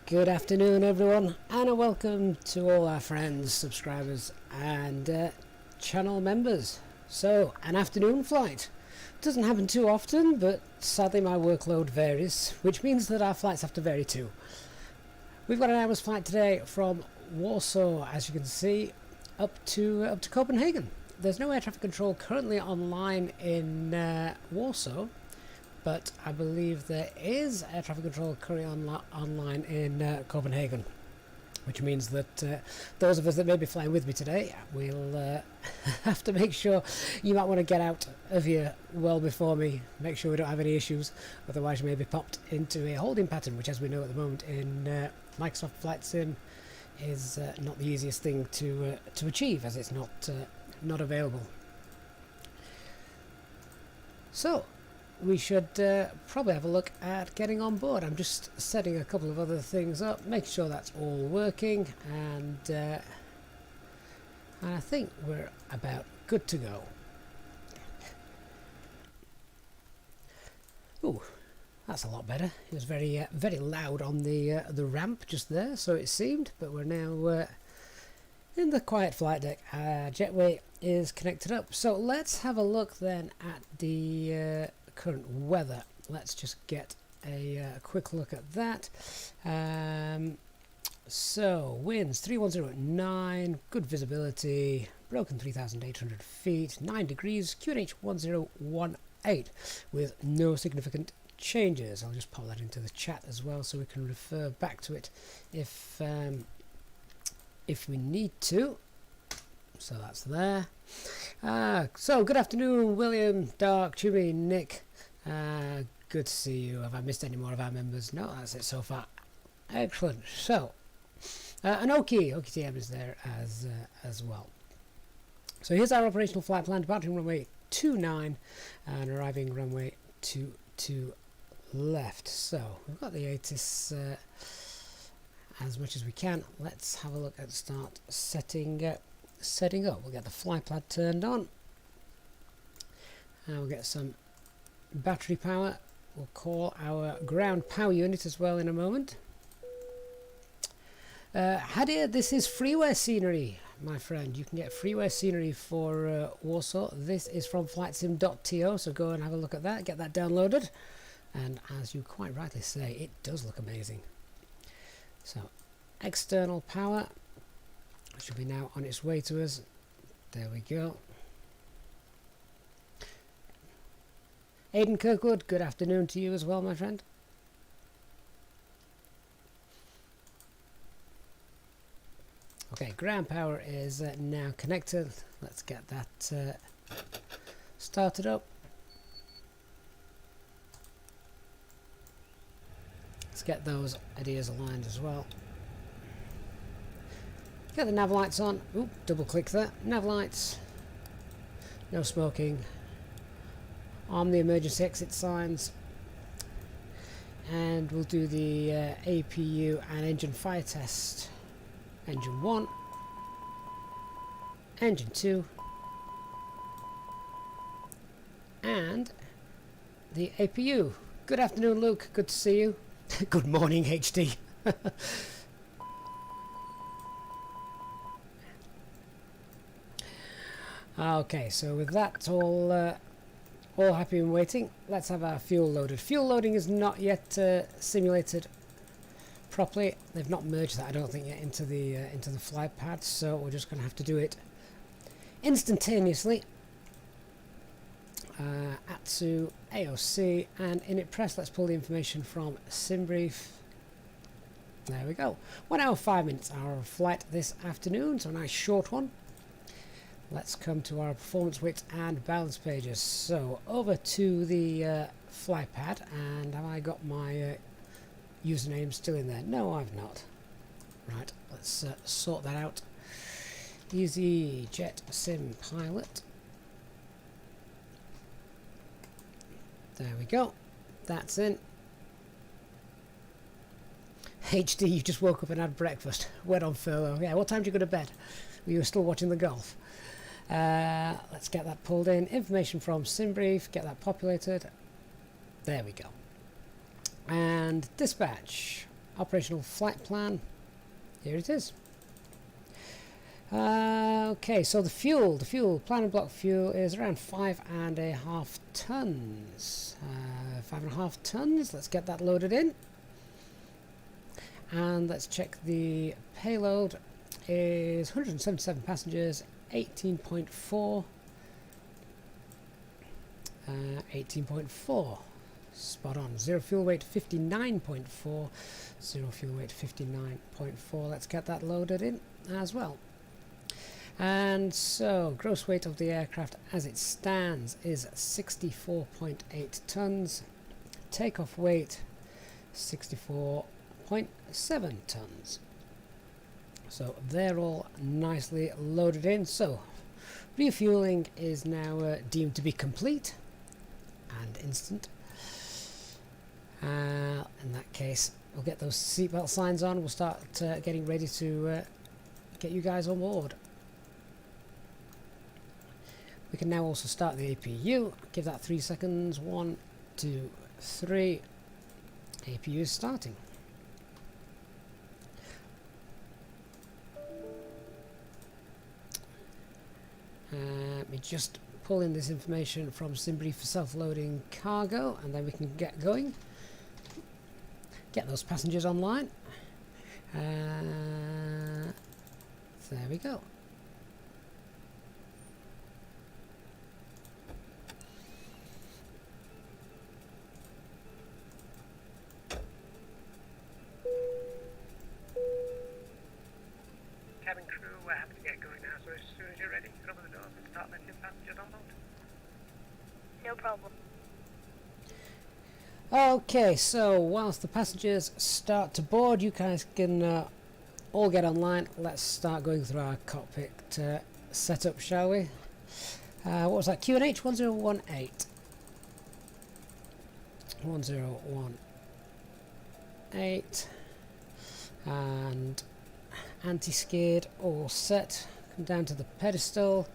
Good afternoon everyone, and a welcome to all our friends, subscribers and channel members. So, an afternoon flight. Doesn't happen too often, but sadly my workload varies, which means that our flights have to vary too. We've got an hour's flight today from Warsaw, as you can see, up to Copenhagen. There's no air traffic control currently online in Warsaw, but I believe there is air traffic control currently online in Copenhagen, which means that those of us that may be flying with me today will have to make sure you might want to get out of here well before me, make sure we don't have any issues, otherwise you may be popped into a holding pattern, which, as we know at the moment in Microsoft Flight Sim, is not the easiest thing to achieve, as it's not available. So we should probably have a look at getting on board. I'm just setting a couple of other things up, making sure that's all working, and I think we're about good to go. Ooh, that's a lot better. It was very very loud on the ramp just there, so it seemed, but we're now in the quiet flight deck. Jetway is connected up, so let's have a look then at the current weather. Let's just get a quick look at that. So winds 3109, good visibility, broken 3,800 feet, 9 degrees, QNH 1018 with no significant changes. I'll just pop that into the chat as well so we can refer back to it if we need to. So that's there. So good afternoon, William, Dark, Chewy, Nick. Good to see you. Have I missed any more of our members? No, that's it so far. Excellent. So, and Oki TM is there as well. So here's our operational flight plan: departing runway 29 and arriving runway 22 left. So we've got the ATIS as much as we can. Let's have a look at start setting up. We'll get the fly pad turned on, and we'll get some battery power. We'll call our ground power unit as well in a moment. Hadir, this is freeware scenery, my friend. You can get freeware scenery for Warsaw. This is from flightsim.to, so go and have a look at that, get that downloaded, and as you quite rightly say, it does look amazing. So external power should be now on its way to us. There we go. Aidan Kirkwood, good afternoon to you as well, my friend. Okay, ground power is now connected. Let's get that started up. Let's get those ideas aligned as well. Get the nav lights on. Oop, double click that. Nav lights. No smoking. Arm the emergency exit signs. And we'll do the APU and engine fire test. Engine 1. Engine 2. And the APU. Good afternoon, Luke. Good to see you. Good morning, HD. Okay, so with that all happy and waiting, let's have our fuel loaded. Fuel loading is not yet simulated properly. They've not merged that, I don't think, yet into the flight pad, so we're just going to have to do it instantaneously. ATSU, AOC, and init press. Let's pull the information from SimBrief. There we go. 1 hour 5 minutes our flight this afternoon, so a nice short one. Let's come to our performance width and balance pages. So over to the fly pad, and have I got my username still in there? No, I've not. Right, let's sort that out. Easyjetsimpilot. There we go. That's in. HD, you just woke up and had breakfast. Went on furlough. Yeah, what time did you go to bed? You were still watching the golf. Let's get that pulled in. Information from SimBrief, get that populated. There we go. And dispatch, operational flight plan. Here it is. Okay, so the fuel, planning block fuel is around 5.5 tons. 5.5 tons. Let's get that loaded in. And let's check the payload. Is 177 passengers, 18.4. 18.4. Spot on. Zero fuel weight 59.4. Zero fuel weight 59.4. Let's get that loaded in as well. And so gross weight of the aircraft as it stands is 64.8 tons. Takeoff weight 64.7 tons. So they're all nicely loaded in. So refueling is now deemed to be complete and instant. In that case, we'll get those seatbelt signs on. We'll start getting ready to get you guys on board. We can now also start the APU. Give that 3 seconds. 1, 2, 3. APU is starting. Let me just pull in this information from SimBrief for self-loading cargo, and then we can get going. Get those passengers online. There we go. Cabin crew, we're happy to get going now, so as soon as you're ready, open the doors and start letting passengers on board. No problem. Okay, so whilst the passengers start to board, you guys can all get online. Let's start going through our cockpit setup, shall we? What was that? QNH 1018. 1018. And anti-skid all set. Come down to the pedestal.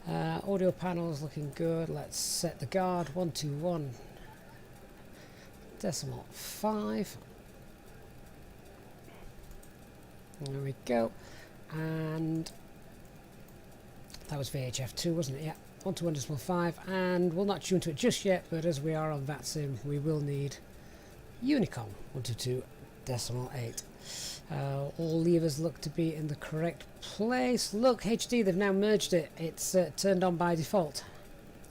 Audio panels looking good. Let's set the guard 121.5. There we go. And that was VHF 2, wasn't it? Yeah, 121.5. And we'll not tune to it just yet, but as we are on VATSIM, we will need Unicom 122.8. All levers look to be in the correct place. Look, HD, they've now merged it. It's turned on by default.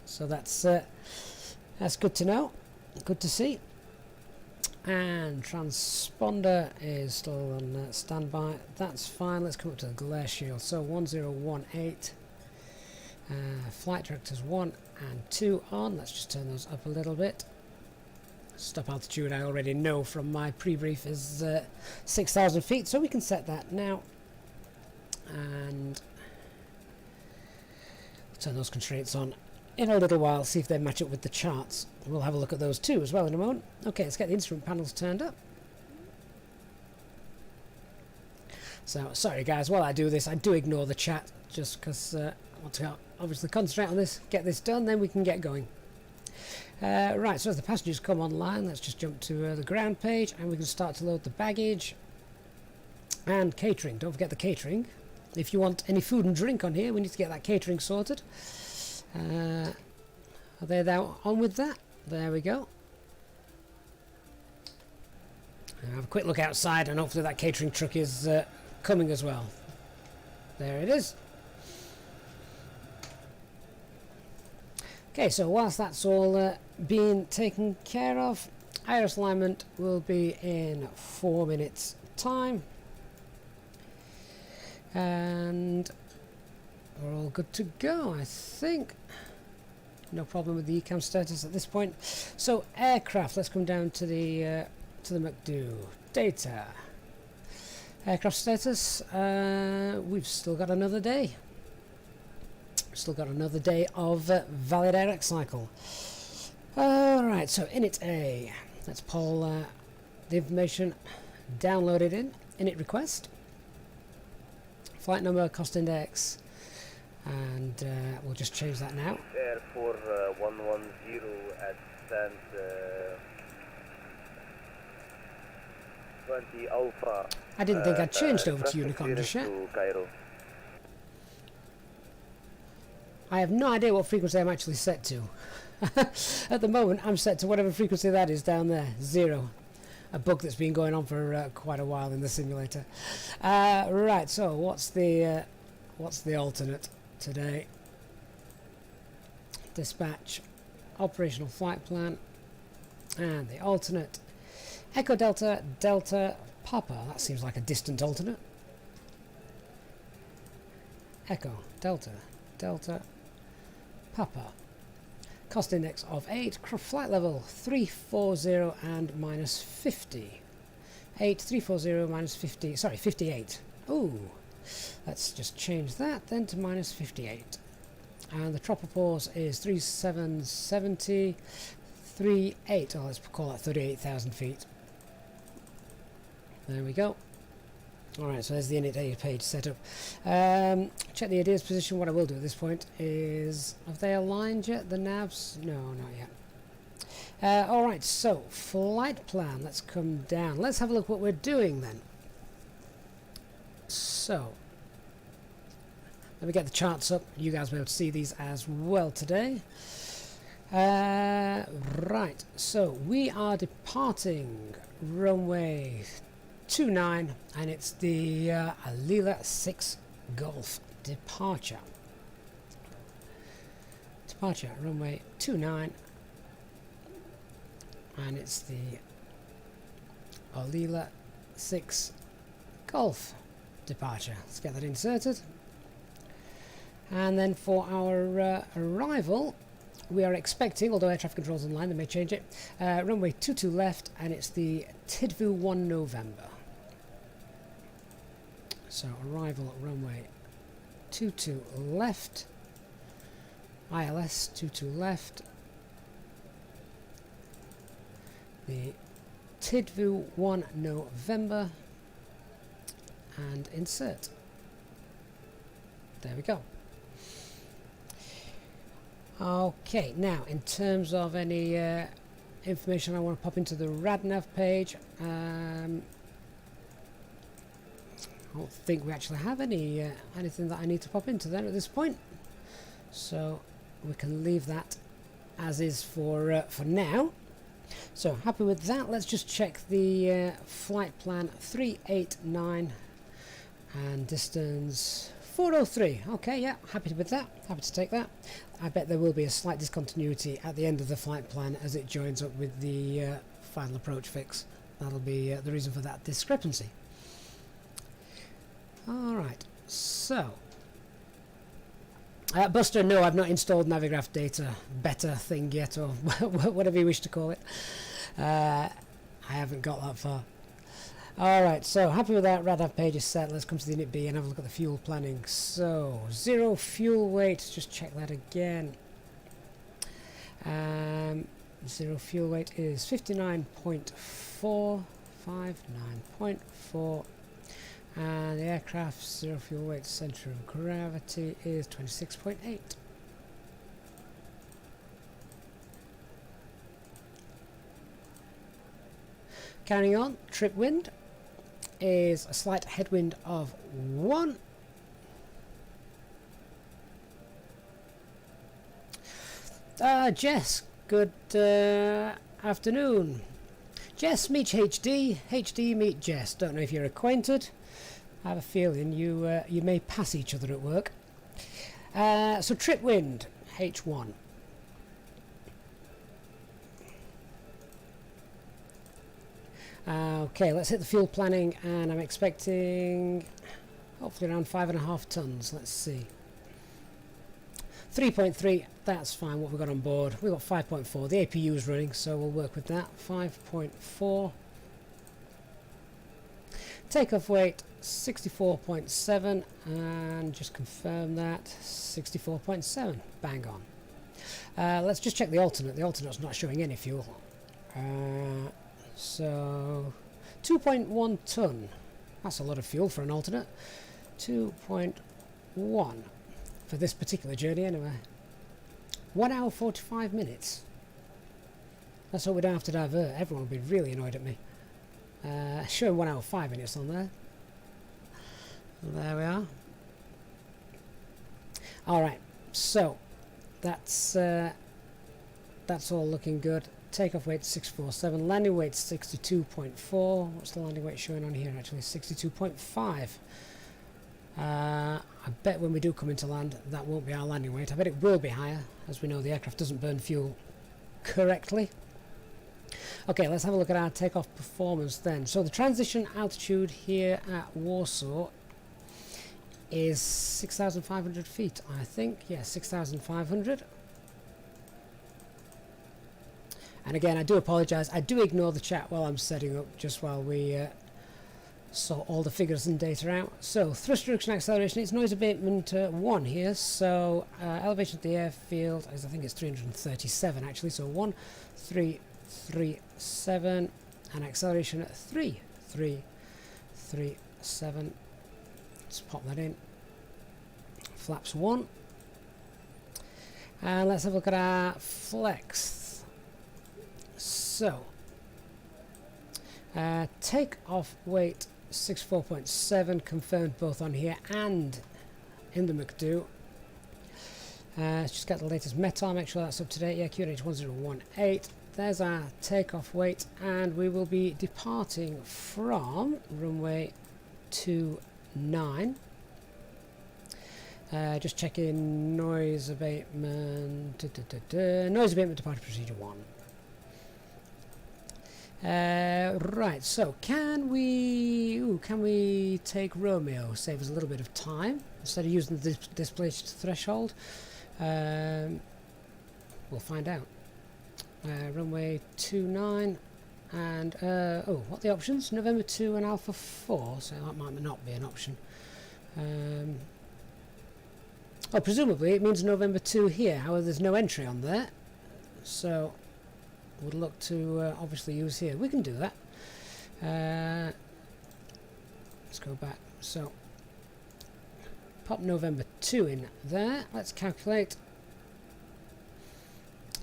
So that's good to know. Good to see. And transponder is still on standby. That's fine. Let's come up to the glare shield. So 1018. Flight directors 1 and 2 on. Let's just turn those up a little bit. Stop altitude, I already know from my pre-brief, is 6,000 feet, so we can set that now. And turn those constraints on in a little while, see if they match up with the charts. We'll have a look at those too as well in a moment. Okay, let's get the instrument panels turned up. So, sorry guys, while I do this, I do ignore the chat, just because I want to obviously concentrate on this, get this done, then we can get going. Right, so as the passengers come online, let's just jump to the ground page, and we can start to load the baggage and catering. Don't forget the catering. If you want any food and drink on here, we need to get that catering sorted. Are they now on with that? There we go. I'll have a quick look outside, and hopefully that catering truck is coming as well. There it is. Okay, so whilst that's all being taken care of, iris alignment will be in 4 minutes time, and we're all good to go, I think. No problem with the ECAM status at this point. So aircraft, let's come down to the McDo. Data. Aircraft status, we've still got another day. Still got another day of valid AirX cycle. Alright, so init A. Let's pull the information downloaded in init request. Flight number, cost index, and we'll just change that now. Air 4110 at stand 20 Alpha. I didn't think I'd changed over to Unicorn just yet. To Cairo. I have no idea what frequency I'm actually set to. At the moment, I'm set to whatever frequency that is down there, 0. A bug that's been going on for quite a while in the simulator. Right, so what's the alternate today? Dispatch, operational flight plan, and the alternate Echo Delta Delta Papa. That seems like a distant alternate. Echo Delta Delta Papa. Cost index of 8, flight level 340 and minus 50. 8, 340 minus 50, sorry, 58. Ooh, let's just change that then to minus 58. And the tropopause is 3770, 38, oh, let's call that 38,000 feet. There we go. Alright, so there's the init page set up. Check the ADIRS position. What I will do at this point is, have they aligned yet, the navs? No, not yet. Alright, so flight plan. Let's come down. Let's have a look what we're doing then. So, let me get the charts up. You guys will be able to see these as well today. Right, so we are departing runway 29, and it's the Alila 6 Golf departure. Departure runway 29, and it's the Alila 6 Golf departure. Let's get that inserted. And then for our arrival, we are expecting, although air traffic control's online, they may change it, runway 22 left, and it's the Tidvu 1 November. So arrival at runway 22 left, ILS 22 left, the Tidvu 1 November, and insert. There we go. Okay, now in terms of any information I want to pop into the RadNav page, I don't think we actually have any anything that I need to pop into there at this point, so we can leave that as is for now. So happy with that. Let's just check the flight plan 389 and distance 403. Okay, yeah, happy with that. Happy to take that. I bet there will be a slight discontinuity at the end of the flight plan as it joins up with the final approach fix. That'll be the reason for that discrepancy. Alright, so Buster, no, I've not installed Navigraph data beta thing yet, or whatever you wish to call it. I haven't got that far. Alright, so happy with that. RadNav page is set. Let's come to the init B and have a look at the fuel planning. So, 0 fuel weight, just check that again. 0 fuel weight is 59.4, 59.4. And the aircraft's 0 fuel weight centre of gravity is 26.8. Carrying on, trip wind is a slight headwind of 1. Jess, good afternoon. Jess meets HD, HD meet Jess. Don't know if you're acquainted. I have a feeling you may pass each other at work. So trip wind, H1. Okay, let's hit the fuel planning, and I'm expecting hopefully around 5.5 tons. Let's see. 3.3, that's fine what we've got on board. We've got 5.4. The APU is running, so we'll work with that. 5.4. Takeoff weight 64.7, and just confirm that 64.7. Bang on. Let's just check the alternate. The alternate's not showing any fuel. So 2.1 ton. That's a lot of fuel for an alternate. 2.1. for this particular journey anyway. 1 hour 45 minutes. Let's hope we don't have to divert. Everyone will be really annoyed at me. Showing 1 hour 5 minutes on there. There we are. Alright, so that's all looking good. Takeoff weight 647, landing weight 62.4. What's the landing weight showing on here actually? 62.5. I bet when we do come into land that won't be our landing weight. I bet it will be higher, as we know the aircraft doesn't burn fuel correctly. Okay, let's have a look at our takeoff performance then. So the transition altitude here at Warsaw is 6,500 feet, I think. Yeah, 6,500. And again, I do apologise. I do ignore the chat while I'm setting up, just while we sort all the figures and data out. So, thrust reduction acceleration, it's noise abatement 1 here. So, elevation of the airfield is, I think it's 337 actually. So, 1337, and acceleration at 3337. Let's pop that in. Flaps 1. And let's have a look at our flex. So, takeoff weight 64.7, confirmed both on here and in the McDo. Let's just get the latest METAR, make sure that's up to date. Yeah, QNH 1018. There's our takeoff weight, and we will be departing from runway 29. Just checking noise abatement. Noise abatement departure procedure 1. Right, so can we take Romeo, save us a little bit of time instead of using the displaced threshold? We'll find out. Runway 29 and what are the options? November 2 and Alpha 4, so that might not be an option. Presumably it means November 2 here, however there's no entry on there, so would look to obviously use here. We can do that. Let's go back. So pop November 2 in there. Let's calculate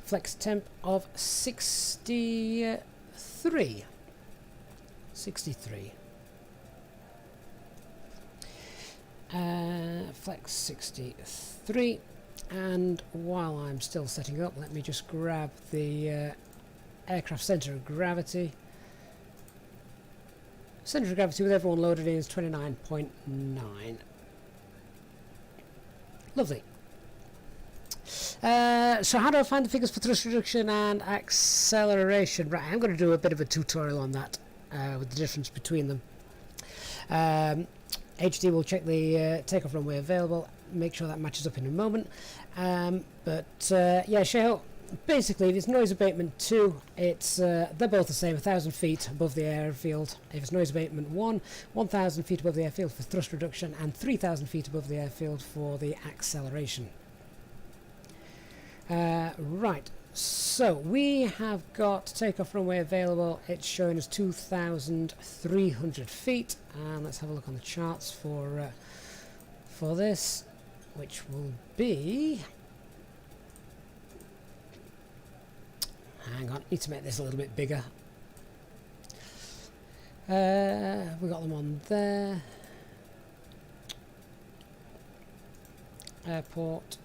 flex temp of 63. 63. Flex 63. And while I'm still setting up, let me just grab the aircraft centre of gravity. Centre of gravity with everyone loaded in is 29.9. Lovely. So how do I find the figures for thrust reduction and acceleration? Right, I'm going to do a bit of a tutorial on that with the difference between them. HD will check the takeoff runway available, make sure that matches up in a moment. Yeah, Shale, basically if it's noise abatement 2, it's they're both the same, 1,000 feet above the airfield. If it's noise abatement 1, 1,000 feet above the airfield for thrust reduction, and 3,000 feet above the airfield for the acceleration. Right, so we have got takeoff runway available. It's showing us 2,300 feet, and let's have a look on the charts for this, which will be, hang on, need to make this a little bit bigger. We got them on there. Airport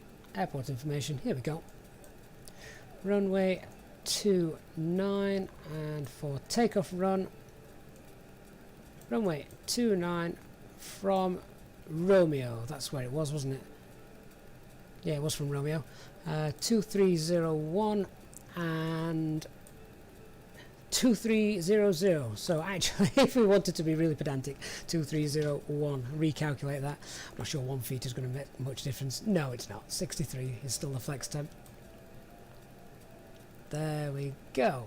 information, here we go. Runway 29, and for takeoff run, runway 29 from Romeo. That's where it was, wasn't it? Yeah, it was from Romeo. 2301 and 2300. So actually, if we wanted to be really pedantic, 2301, recalculate that. I'm not sure 1 feet is going to make much difference. No, it's not. 63 is still the flex temp. There we go.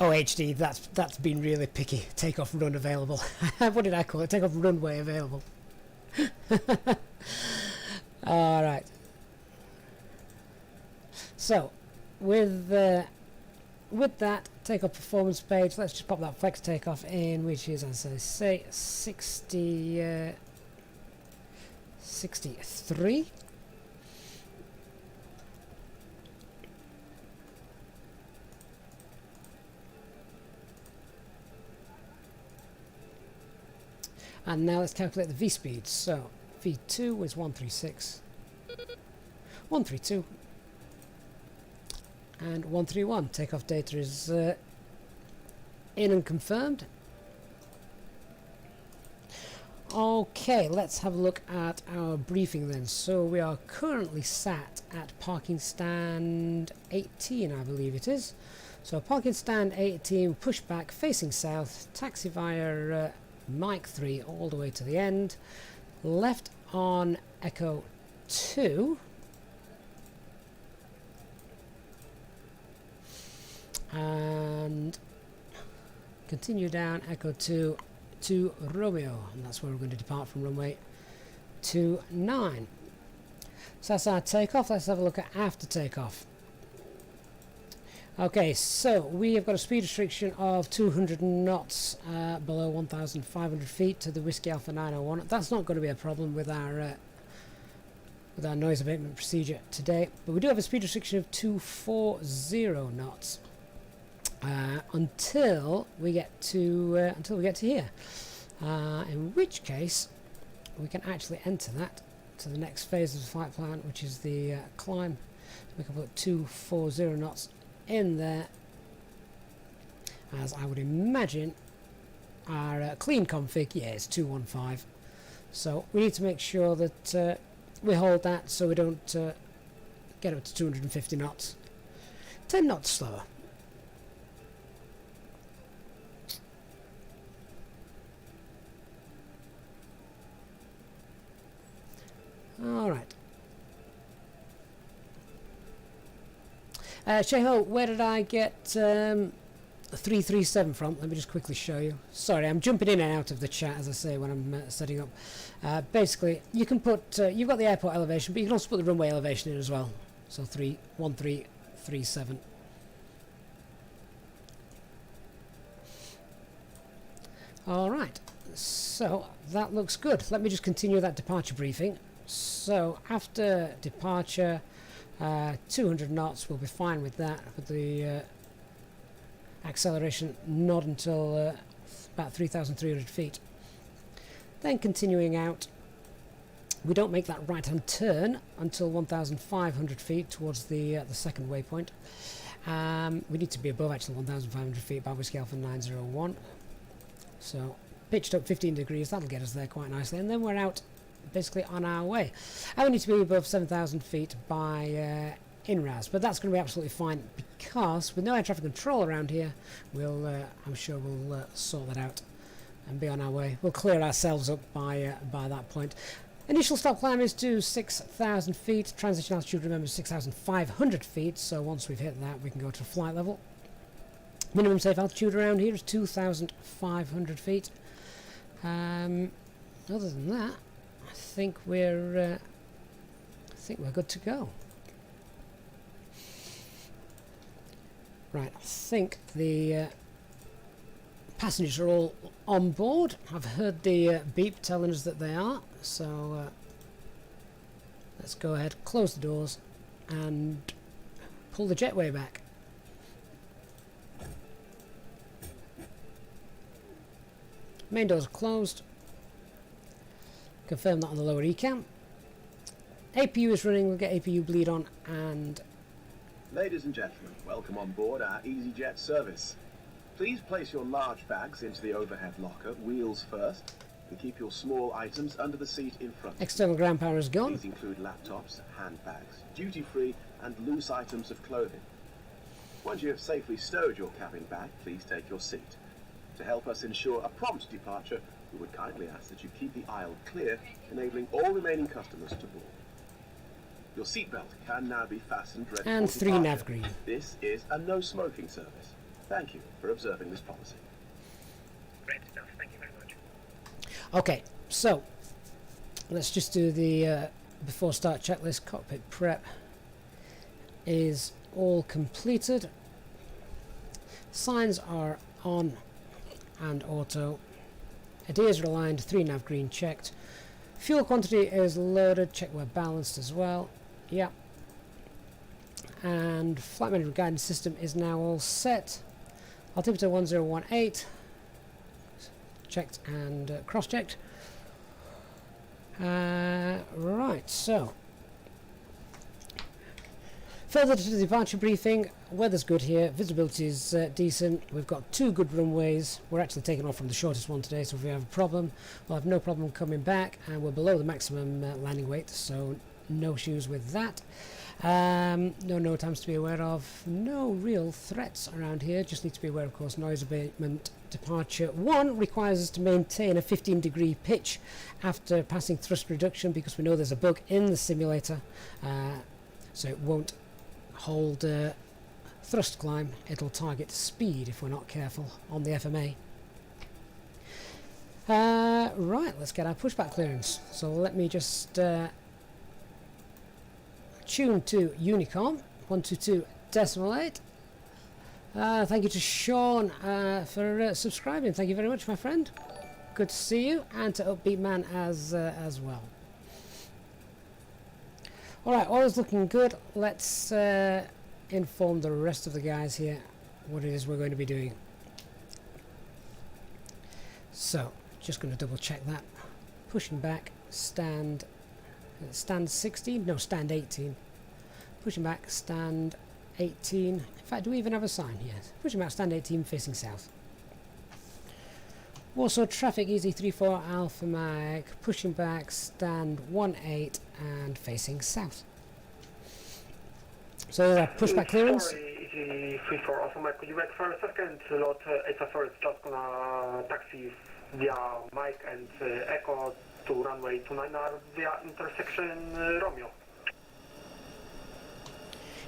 Oh, HD, that's been really picky. Takeoff run available. What did I call it? Takeoff runway available. All right. So, with that, takeoff performance page. Let's just pop that flex takeoff in, which is, as I say, 63. And now let's calculate the V speed. So V2 was 136, 132, and 131. Takeoff data is in and confirmed. Okay, let's have a look at our briefing then. So we are currently sat at parking stand 18, I believe it is. So parking stand 18, pushback facing south, taxi via Mike 3 all the way to the end, left on Echo 2, and continue down Echo 2 to Romeo, and that's where we're going to depart from runway 29. So that's our takeoff. Let's have a look at after takeoff. Okay, so we have got a speed restriction of 200 knots below 1,500 feet to the Whiskey Alpha 901. That's not going to be a problem with our noise abatement procedure today, but we do have a speed restriction of 240 knots until we get to here. In which case, we can actually enter that to the next phase of the flight plan, which is the climb. We can put 240 knots in there, as I would imagine our clean config, yeah, it's 215. So we need to make sure that we hold that so we don't get up to 250 knots. 10 knots slower. Alright. Sheho, where did I get 337 from? Let me just quickly show you. Sorry, I'm jumping in and out of the chat, as I say, when I'm setting up. Basically, you can put, you've got the airport elevation, but you can also put the runway elevation in as well. So 1337. Alright, so that looks good. Let me just continue that departure briefing. So after departure, 200 knots, we'll be fine with that, with the acceleration not until about 3,300 feet. Then continuing out, we don't make that right hand turn until 1,500 feet towards the second waypoint. We need to be above actually 1,500 feet by Whiskey Alpha 901. So pitched up 15 degrees, that'll get us there quite nicely, and then we're out basically on our way. And we need to be above 7,000 feet by INRAS, but that's going to be absolutely fine because with no air traffic control around here, we'll I'm sure we'll sort that out and be on our way. We'll clear ourselves up by that point. Initial stop climb is to 6,000 feet. Transition altitude, remember, 6,500 feet. So once we've hit that, we can go to flight level. Minimum safe altitude around here is 2,500 feet. Other than that, I think we're good to go. Right, I think the passengers are all on board. I've heard the beep telling us that they are, so let's go ahead, close the doors and pull the jetway back. Main doors are closed. Confirm that on the lower ECAM. APU is running, we'll get APU bleed on, and ladies and gentlemen, welcome on board our Easyjet service. Please place your large bags into the overhead locker, wheels first, and keep your small items under the seat in front. External ground power is gone. These include laptops, handbags, duty-free and loose items of clothing. Once you have safely stowed your cabin bag, please take your seat. To help us ensure a prompt departure, we would kindly ask that you keep the aisle clear, enabling all remaining customers to board. Your seatbelt can now be fastened ready and for 3 departure. nav green. This is a no-smoking service. Thank you for observing this policy. Great stuff, thank you very much. Okay, so let's just do the before start checklist. Cockpit prep is all completed. Signs are on and auto. ADIRs are aligned, 3 nav green checked. Fuel quantity is loaded, check we're balanced as well. Yeah. And flight management guidance system is now all set. Altimeter 1018. Checked and cross-checked. Right, so further to the departure briefing. Weather's good here, visibility is decent. We've got 2 good runways. We're actually taking off from the shortest one today, so if we have a problem, we'll have no problem coming back, and we're below the maximum landing weight, so no issues with that. No times to be aware of. No real threats around here. Just need to be aware, of course, noise abatement. Departure 1 requires us to maintain a 15-degree pitch after passing thrust reduction, because we know there's a bug in the simulator, so it won't hold thrust climb. It'll target speed if we're not careful on the FMA. Right, let's get our pushback clearance. So let me just tune to Unicom 122.8. Thank you to Sean for subscribing. Thank you very much, my friend. Good to see you, and to Upbeat Man as well. Alright, all is looking good. Let's inform the rest of the guys here what it is we're going to be doing. So, just going to double check that. Pushing back, stand 16? No, stand 18. Pushing back, stand 18. In fact, do we even have a sign here? Pushing back, stand 18, facing south. Warsaw traffic, Easy 34 Alpha Mag, pushing back, stand 18 and facing south. So pushback clearance. Sorry, Easy 34 Alpha Mag, could you wait for a second? Lot HFR is just gonna taxi via Mike and Echo to runway 29R via intersection Romeo.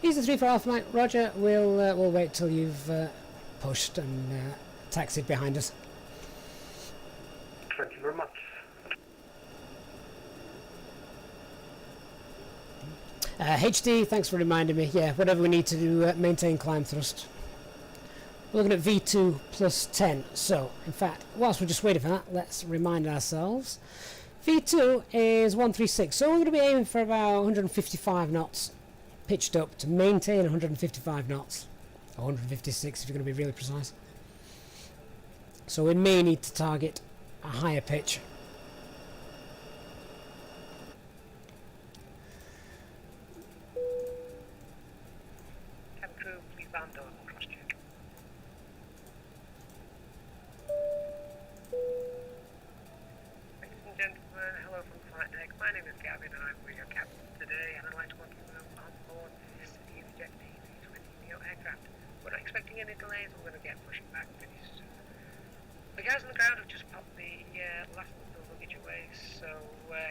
Easy 34 Alpha Mag, roger. We'll wait till you've pushed and taxied behind us. Thank you very much. HD, thanks for reminding me. Yeah, whatever we need to do, maintain climb thrust. We're looking at V2 plus 10. So, in fact, whilst we're just waiting for that, let's remind ourselves. V2 is 136, so we're going to be aiming for about 155 knots, pitched up to maintain 155 knots, or 156 if you're going to be really precise. So we may need to target a higher pitch. Cabin crew, please land on cross-check. Ladies and gentlemen, hello from flight deck. My name is Gavin and I'm your captain today, and I'd like to welcome you on board this Easyjet A320 aircraft. We're not expecting any delays, and we're going to get pushing back pretty soon. The guys on the ground have just popped the last of the luggage away, so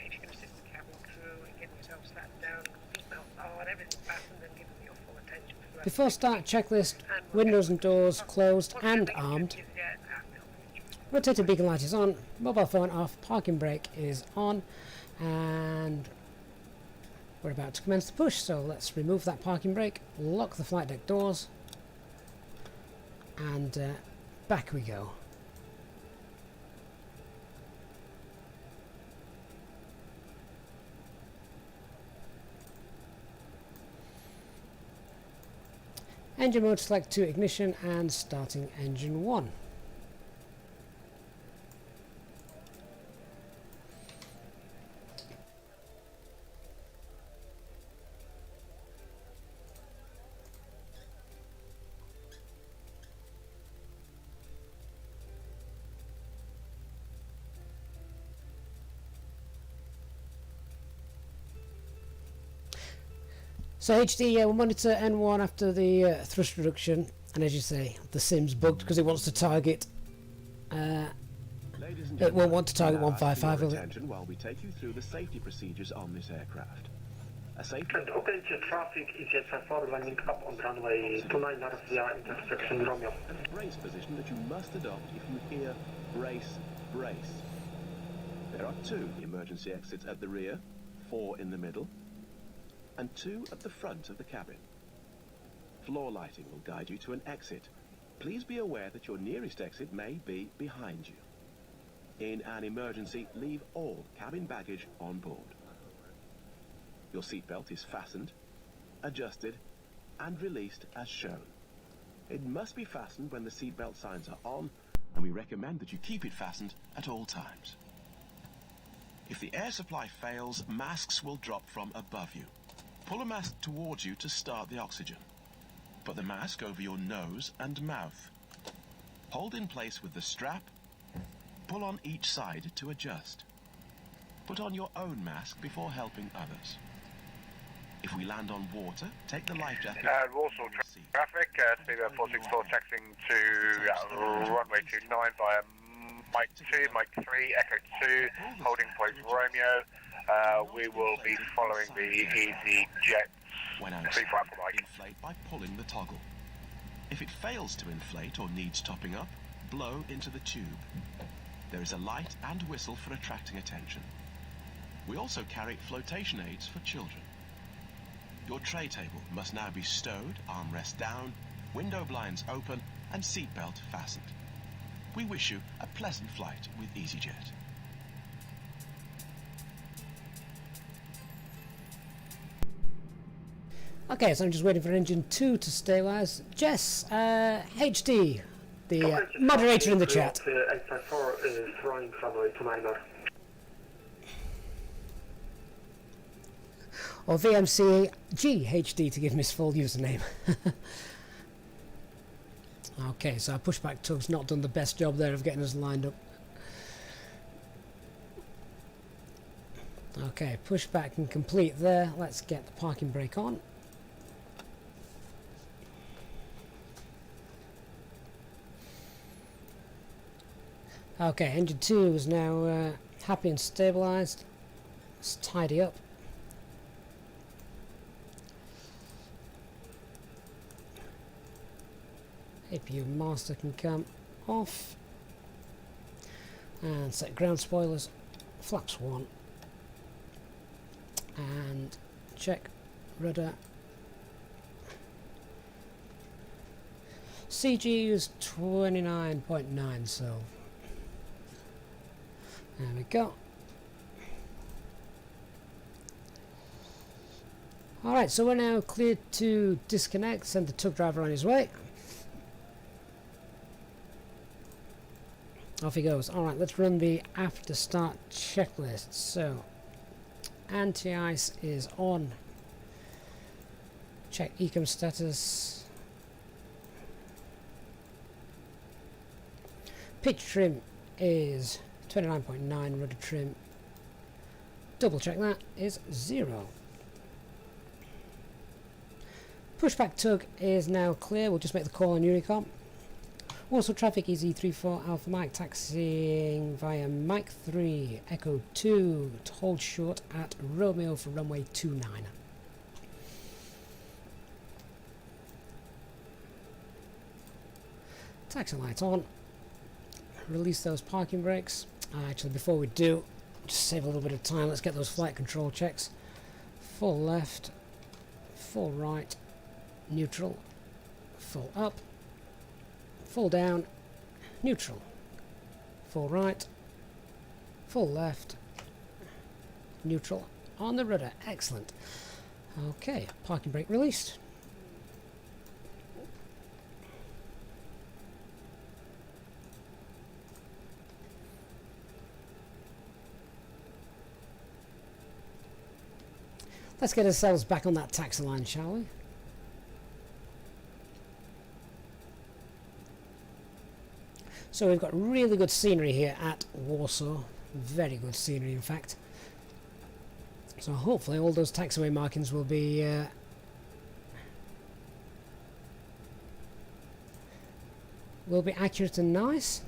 if you can assist the cabin crew in getting yourself sat down, seatbelt on, everything fastened, and giving me your full attention. Before start checklist, windows and doors closed and armed. Rotating beacon light is on, mobile phone off, parking brake is on, and we're about to commence the push, so let's remove that parking brake, lock the flight deck doors, and back we go. Engine mode select to ignition and starting engine 1. So HD, we'll monitor N1 after the thrust reduction, and as you say, the sim's bugged because it wants to target. It won't want to target 155, will it? While we take you through the safety procedures on this aircraft. A safety. And open to traffic, Easyjet landing up on runway 29R via intersection Romeo. And brace position that you must adopt if you hear brace, brace. There are 2 emergency exits at the rear, 4 in the middle, and 2 at the front of the cabin. Floor lighting will guide you to an exit. Please be aware that your nearest exit may be behind you. In an emergency, leave all cabin baggage on board. Your seatbelt is fastened, adjusted, and released as shown. It must be fastened when the seatbelt signs are on, and we recommend that you keep it fastened at all times. If the air supply fails, masks will drop from above you. Pull a mask towards you to start the oxygen. Put the mask over your nose and mouth. Hold in place with the strap. Pull on each side to adjust. Put on your own mask before helping others. If we land on water, take the life jacket. Warsaw traffic, Speedbird 464 taxiing to runway 29 via Mike 2, Mike 3, Echo 2, holding place Romeo. We will be following the Easyjet. When out, inflate by pulling the toggle. If it fails to inflate or needs topping up, blow into the tube. There is a light and whistle for attracting attention. We also carry flotation aids for children. Your tray table must now be stowed, armrest down, window blinds open, and seatbelt fastened. We wish you a pleasant flight with Easyjet. Okay, so I'm just waiting for engine 2 to stabilise. Jess, HD, the moderator in the chat. 854 is flying runway 29. Or VMC GHD to give him his full username. Okay, so our pushback tug's not done the best job there of getting us lined up. Okay, pushback and complete there. Let's get the parking brake on. Okay, engine 2 is now happy and stabilised. Let's tidy up. APU master can come off. And set ground spoilers, flaps 1. And check rudder. CG is 29.9, so there we go. Alright, so we're now cleared to disconnect, send the tug driver on his way. Off he goes. Alright, let's run the after start checklist. So, anti-ice is on. Check ecom status. Pitch trim is 29.9, rudder trim. Double check that is 0. Pushback tug is now clear. We'll just make the call on Unicom. Warsaw traffic is E34 Alpha Mike taxiing via Mike 3 Echo 2 to hold short at Romeo for runway 29. Taxi lights on. Release those parking brakes. Actually, before we do, just save a little bit of time, let's get those flight control checks. Full left, full right, neutral, full up, full down, neutral, full right, full left, neutral on the rudder. Excellent. Okay, parking brake released. Let's get ourselves back on that taxi line, shall we? So we've got really good scenery here at Warsaw. Very good scenery, in fact. So hopefully all those taxiway markings will be accurate and nice.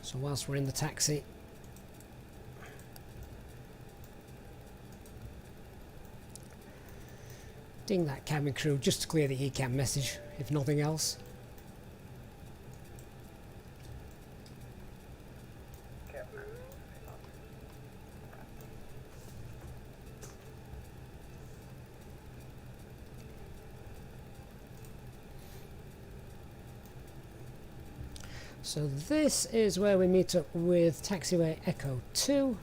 So whilst we're in the taxi, ding that cabin crew just to clear the ECAM message, if nothing else. Okay, So this is where we meet up with taxiway Echo 2.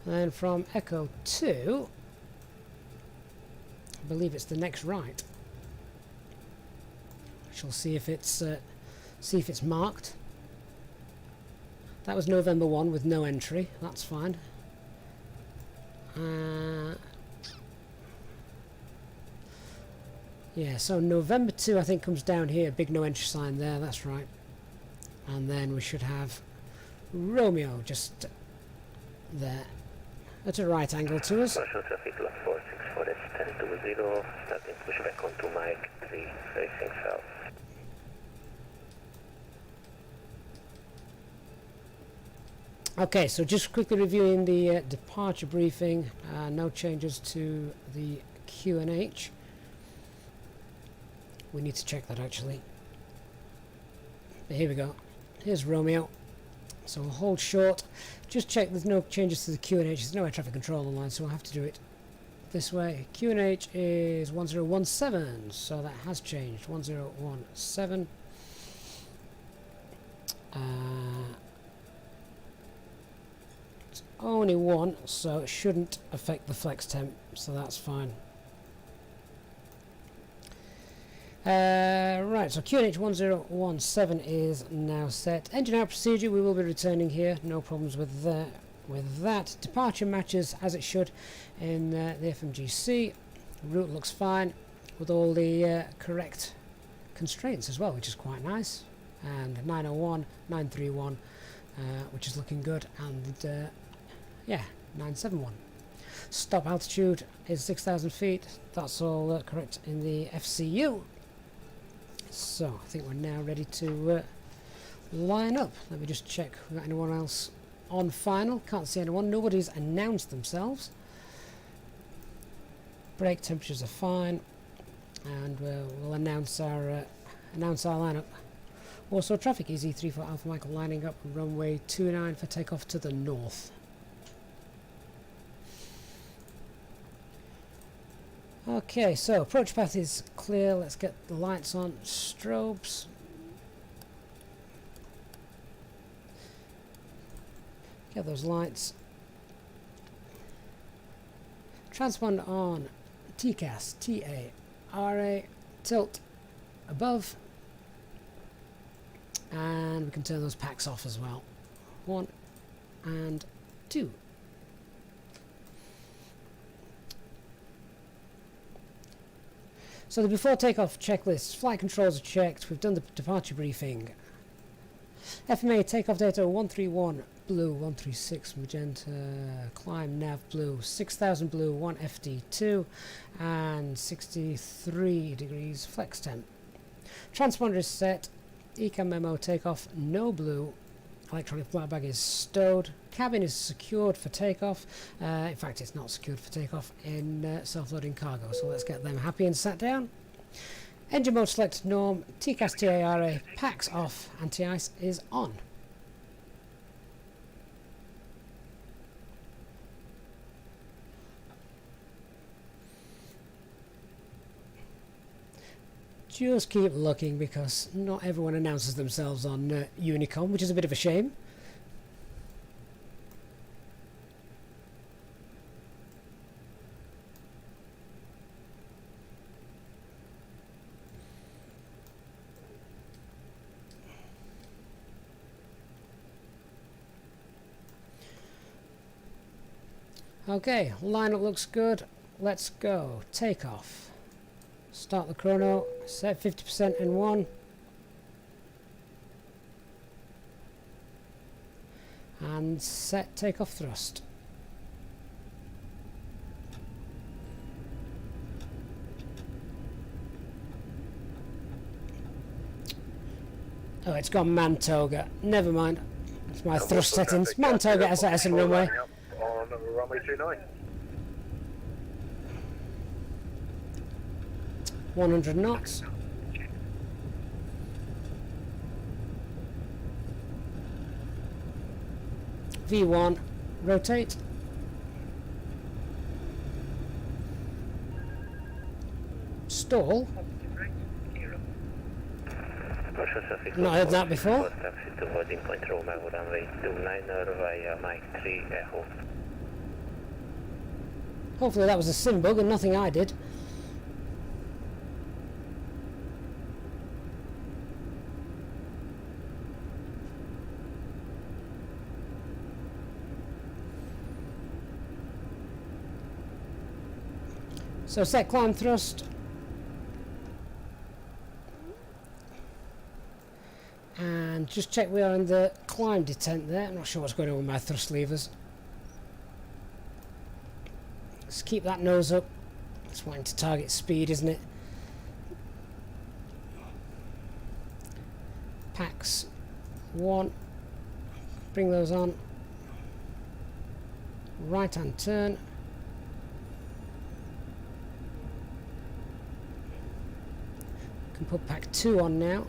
And then from Echo 2, I believe it's the next right. Shall see if it's marked. That was November 1 with no entry. That's fine. Yeah, so November 2 I think comes down here, big no entry sign there, that's right. And then we should have Romeo just there, at a right angle to us. Commercial traffic lot 464, that's 1020, starting pushback onto Mike 3, facing south. Okay, so just quickly reviewing the departure briefing, no changes to the QNH. We need to check that actually. But here we go. Here's Romeo. So we'll hold short. Just check there's no changes to the QNH. There's no air traffic control line, so we'll have to do it this way. QNH is 1017, so that has changed. 1017. It's only one, so it shouldn't affect the flex temp, so that's fine. Right, so QNH 1017 is now set. Engine out procedure, we will be returning here, no problems with that. Departure matches as it should in the FMGC. Route looks fine with all the correct constraints as well, which is quite nice. And 901, 931, which is looking good, and yeah, 971. Stop altitude is 6,000 feet, that's all correct in the FCU. So I think we're now ready to line up. Let me just check if we've got anyone else on final. Can't see anyone. Nobody's announced themselves. Brake temperatures are fine, and we'll announce our lineup. Warsaw traffic, EZ34 Alpha Michael lining up runway 29 for takeoff to the north. Okay, so approach path is clear. Let's get the lights on. Strobes. Get those lights. Transponder on. TCAS, TARA, tilt above. And we can turn those packs off as well. 1 and 2. So the before takeoff checklist, flight controls are checked, we've done the departure briefing. FMA takeoff data 131 blue, 136 magenta, climb nav blue, 6000 blue, 1 FD2 and 63 degrees flex temp. Transponder is set, ECAM memo takeoff, no blue, electronic flight bag is stowed, cabin is secured for takeoff, in fact it's not secured for takeoff in self-loading cargo, so let's get them happy and sat down. Engine mode select norm, TCAS TARA, packs off, anti-ice is on. Just keep looking because not everyone announces themselves on Unicom, which is a bit of a shame. Okay, lineup looks good. Let's go. Takeoff. Start the chrono. Set 50% in 1. And set takeoff thrust. Oh, it's gone Mantoga. Never mind. That's my thrust settings. Mantoga SAS and runway. On runway 29. 100 knots. V1, rotate. Stall. Positive right, clear up. Russia traffic. Not heard that before. Taxi to holding point Romeo, runway 29 via Mike 3 Echo. Hopefully that was a sim bug and nothing I did. So set climb thrust. And just check we are in the climb detent there. I'm not sure what's going on with my thrust levers. Let's keep that nose up. It's wanting to target speed, isn't it? Packs 1. Bring those on. Right hand turn. Can put pack 2 on now.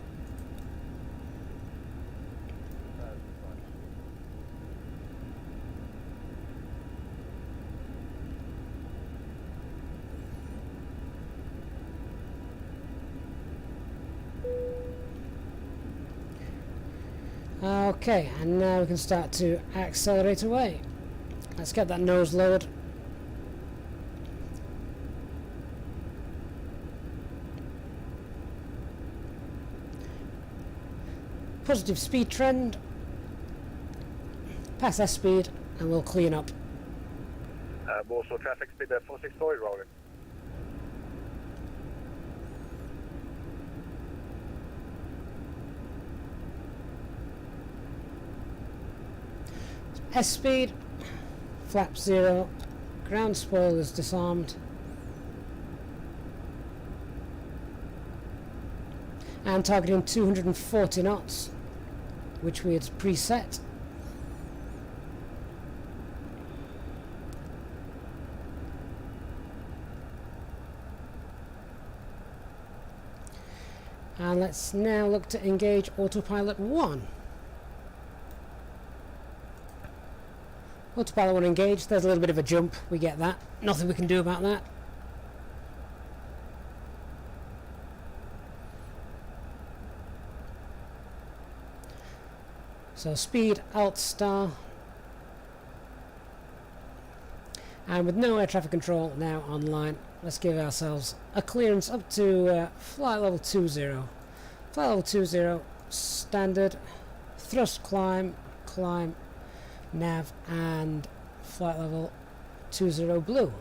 Okay, and now we can start to accelerate away. Let's get that nose lowered. Positive speed trend. Pass S speed and we'll clean up. Warsaw traffic speed 464 rolling. S speed, flap 0, ground spoilers disarmed, and targeting 240 knots, which we had preset. And let's now look to engage autopilot 1. Autopilot 1 engaged. There's a little bit of a jump, we get that. Nothing we can do about that. So speed alt star. And with no air traffic control now online, let's give ourselves a clearance up to flight level 20. Flight level 20, standard, thrust climb, climb, nav, and flight level 20 blue.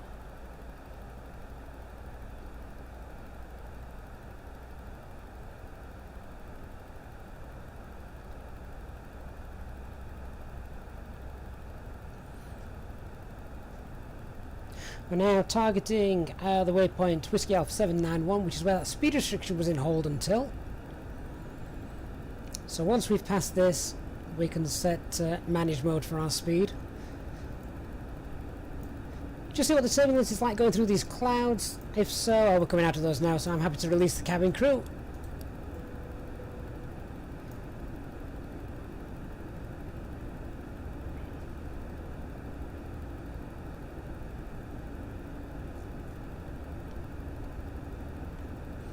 We're now targeting the waypoint Whiskey Alpha 791, which is where that speed restriction was in hold until. So once we've passed this, we can set manage mode for our speed. Just see what the turbulence is like going through these clouds. If so, we're coming out of those now, so I'm happy to release the cabin crew.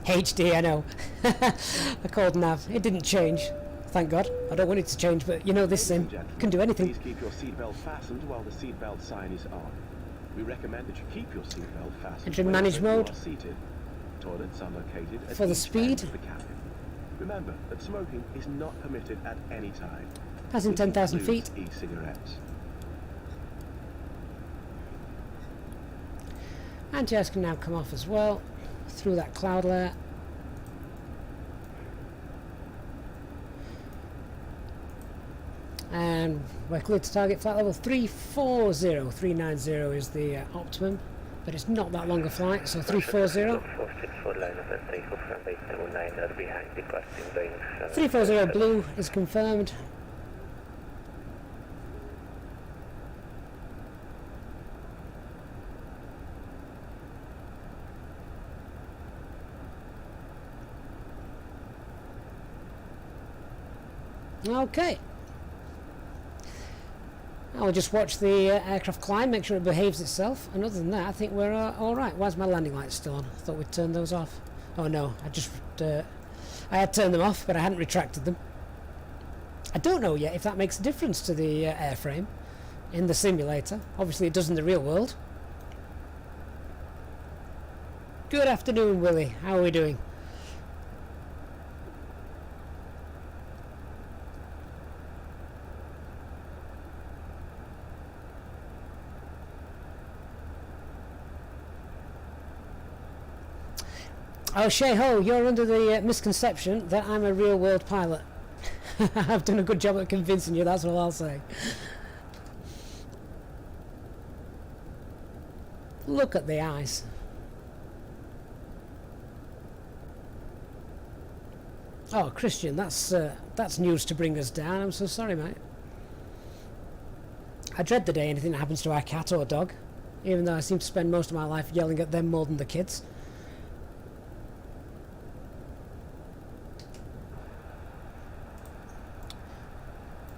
HD, I know. I called nav. It didn't change. Thank God. I don't want it to change, but you know this sim can do anything. Please keep your seatbelt fastened while the seatbelt sign is on. We recommend that you keep your seatbelt fastened. Entering manage mode. You are seated. Toilets are located at for the each speed. end of the cabin. Remember that smoking is not permitted at any time. Passing 10,000 feet. E-cigarettes. Anti-ice can now come off as well through that cloud layer. And we're clear to target flight level 340. 390 is the optimum, but it's not that long a flight, so 340. 340 blue is confirmed. Okay. I'll just watch the aircraft climb, make sure it behaves itself, and other than that I think we're alright. Why's my landing lights still on? I thought we'd turned those off. Oh no, I had turned them off, but I hadn't retracted them. I don't know yet if that makes a difference to the airframe in the simulator. Obviously it does in the real world. Good afternoon, Willie. How are we doing? Oh, Shay-Ho, you're under the misconception that I'm a real-world pilot. I've done a good job at convincing you, that's all I'll say. Look at the eyes. Oh, Christian, that's news to bring us down. I'm so sorry, mate. I dread the day anything happens to our cat or dog, even though I seem to spend most of my life yelling at them more than the kids.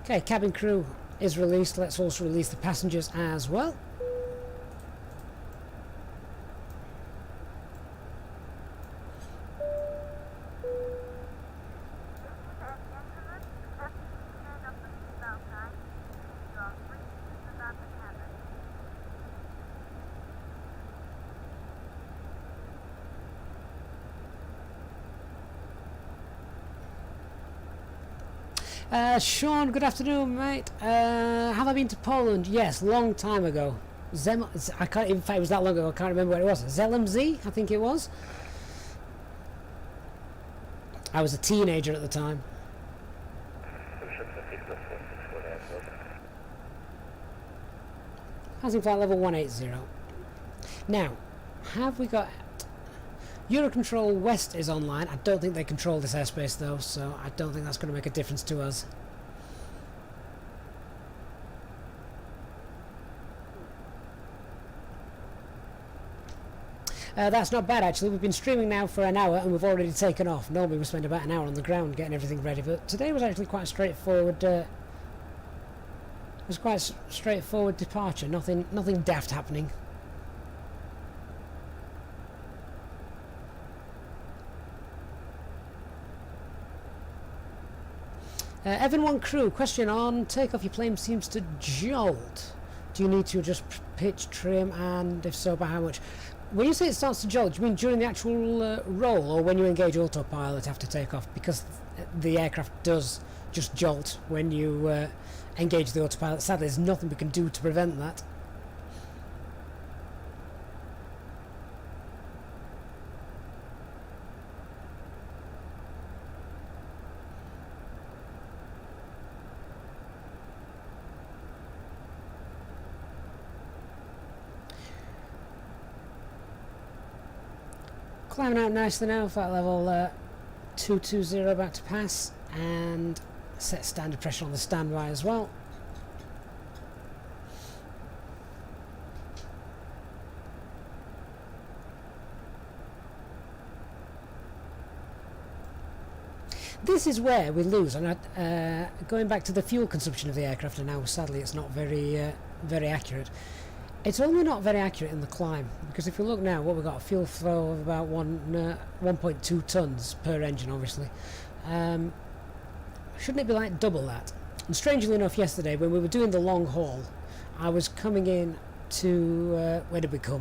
Okay, cabin crew is released. Let's also release the passengers as well. Sean, good afternoon, mate. Have I been to Poland? Yes, long time ago. I can't even. In fact, it was that long ago. I can't remember where it was. ZLMZ, I think it was. I was a teenager at the time. Passing flight level 180. Now, have we got Eurocontrol West is online? I don't think they control this airspace though, so I don't think that's going to make a difference to us. That's not bad actually. We've been streaming now for an hour and we've already taken off. Normally we spend about an hour on the ground getting everything ready, but today was actually quite straightforward. It was quite straightforward departure. Nothing daft happening. Evan 1 crew, question on takeoff. Your plane seems to jolt. Do you need to adjust pitch, trim, and if so, by how much? When you say it starts to jolt, do you mean during the actual roll or when you engage autopilot after takeoff? Because the aircraft does just jolt when you engage the autopilot. Sadly, there's nothing we can do to prevent that. Climbing out nicely now, flight level 220 about to pass, and set standard pressure on the standby as well. This is where we lose, and going back to the fuel consumption of the aircraft, and now sadly it's not very accurate. It's only not very accurate in the climb, because if you look now, what we've got, a fuel flow of about 1.2 tons per engine, obviously. Shouldn't it be like double that? And strangely enough, yesterday when we were doing the long haul, I was coming in to where did we go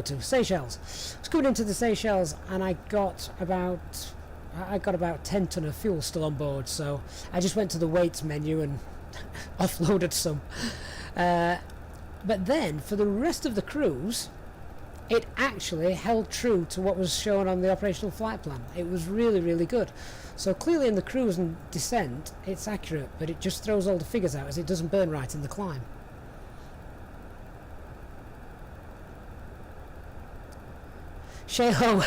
to? Seychelles. I was coming into the Seychelles, and I got about 10 ton of fuel still on board, so I just went to the weights menu and offloaded some. But then, for the rest of the cruise, it actually held true to what was shown on the operational flight plan. It was really, really good. So clearly in the cruise and descent, it's accurate, but it just throws all the figures out as it doesn't burn right in the climb. Shay-Ho!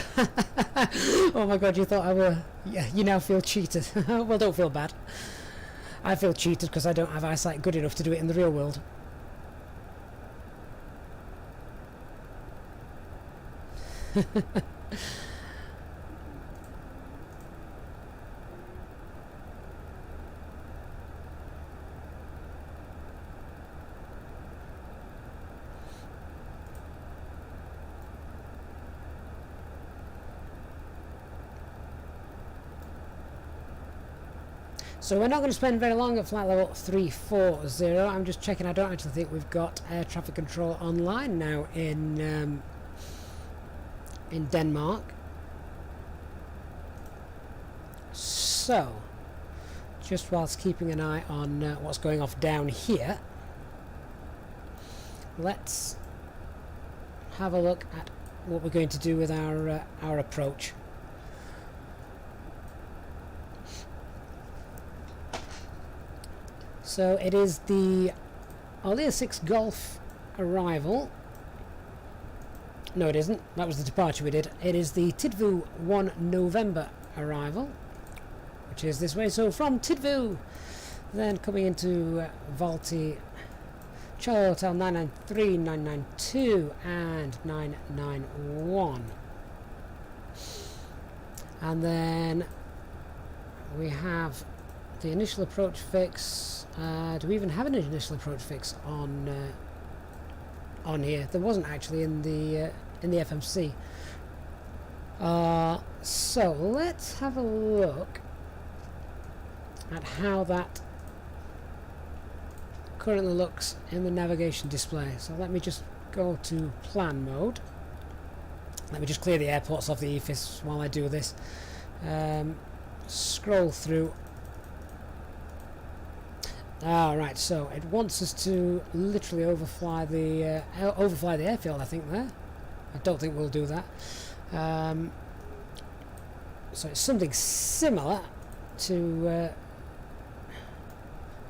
Oh my god, you thought I were... Yeah, you now feel cheated. Well, don't feel bad. I feel cheated because I don't have eyesight good enough to do it in the real world. So we're not going to spend very long at flight level 340. I'm just checking. I don't actually think we've got air traffic control online now in Denmark. So, just whilst keeping an eye on what's going off down here, let's have a look at what we're going to do with our approach. So it is the Alea 6 Golf arrival. No, it isn't. That was the departure we did. It is the Tidvu 1 November arrival, which is this way. So from Tidvu, then coming into Valti, Charlie Hotel 993, 992 and 991. And then we have the initial approach fix. Do we even have an initial approach fix on here? There wasn't actually in the FMC. So let's have a look at how that currently looks in the navigation display. So let me just go to plan mode. Let me just clear the airports off the EFIS while I do this. Scroll through. Right, so it wants us to literally overfly the airfield, I think, there. I don't think we'll do that. So it's something similar to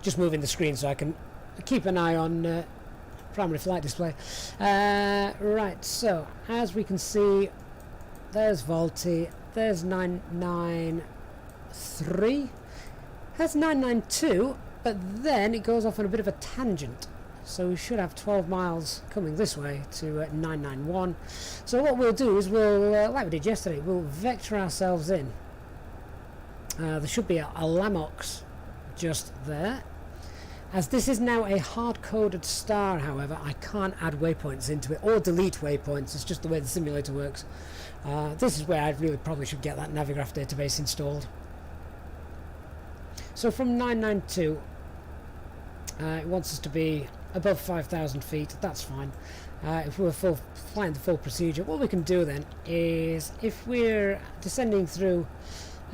just moving the screen so I can keep an eye on primary flight display. Right, so as we can see, there's Valti, there's 993, that's 992, but then it goes off on a bit of a tangent. So we should have 12 miles coming this way to 991. So what we'll do is we'll, like we did yesterday, we'll vector ourselves in. There should be a Lamox just there. As this is now a hard-coded star, however, I can't add waypoints into it or delete waypoints. It's just the way the simulator works. This is where I really probably should get that Navigraph database installed. So from 992, it wants us to be above 5,000 feet. That's fine. If we're flying the full procedure, what we can do then is, if we're descending through,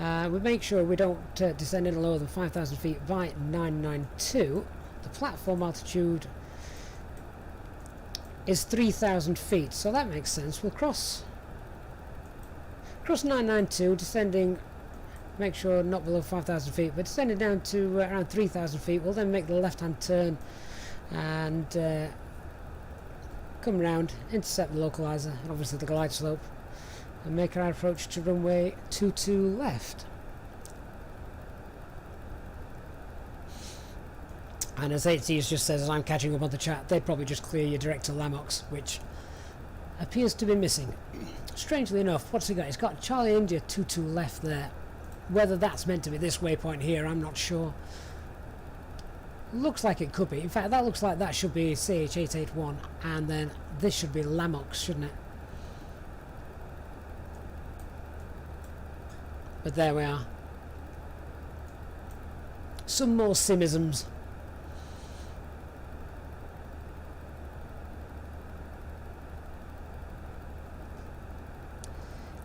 we make sure we don't descend any lower than 5,000 feet by 992. The platform altitude is 3,000 feet, so that makes sense. We'll cross 992, descending, make sure not below 5,000 feet, but descending down to around 3,000 feet. We'll then make the left-hand turn and come round, intercept the localizer, and obviously the glide slope, and make our approach to runway 22 left. And as HT's just says, as I'm catching up on the chat, they'd probably just clear you direct to Lamox, which appears to be missing. Strangely enough, what's he got? He's got Charlie India 22 left there. Whether that's meant to be this waypoint here, I'm not sure. Looks like it could be. In fact, that looks like that should be CH881, and then this should be Lamox, shouldn't it? But there we are. Some more simisms.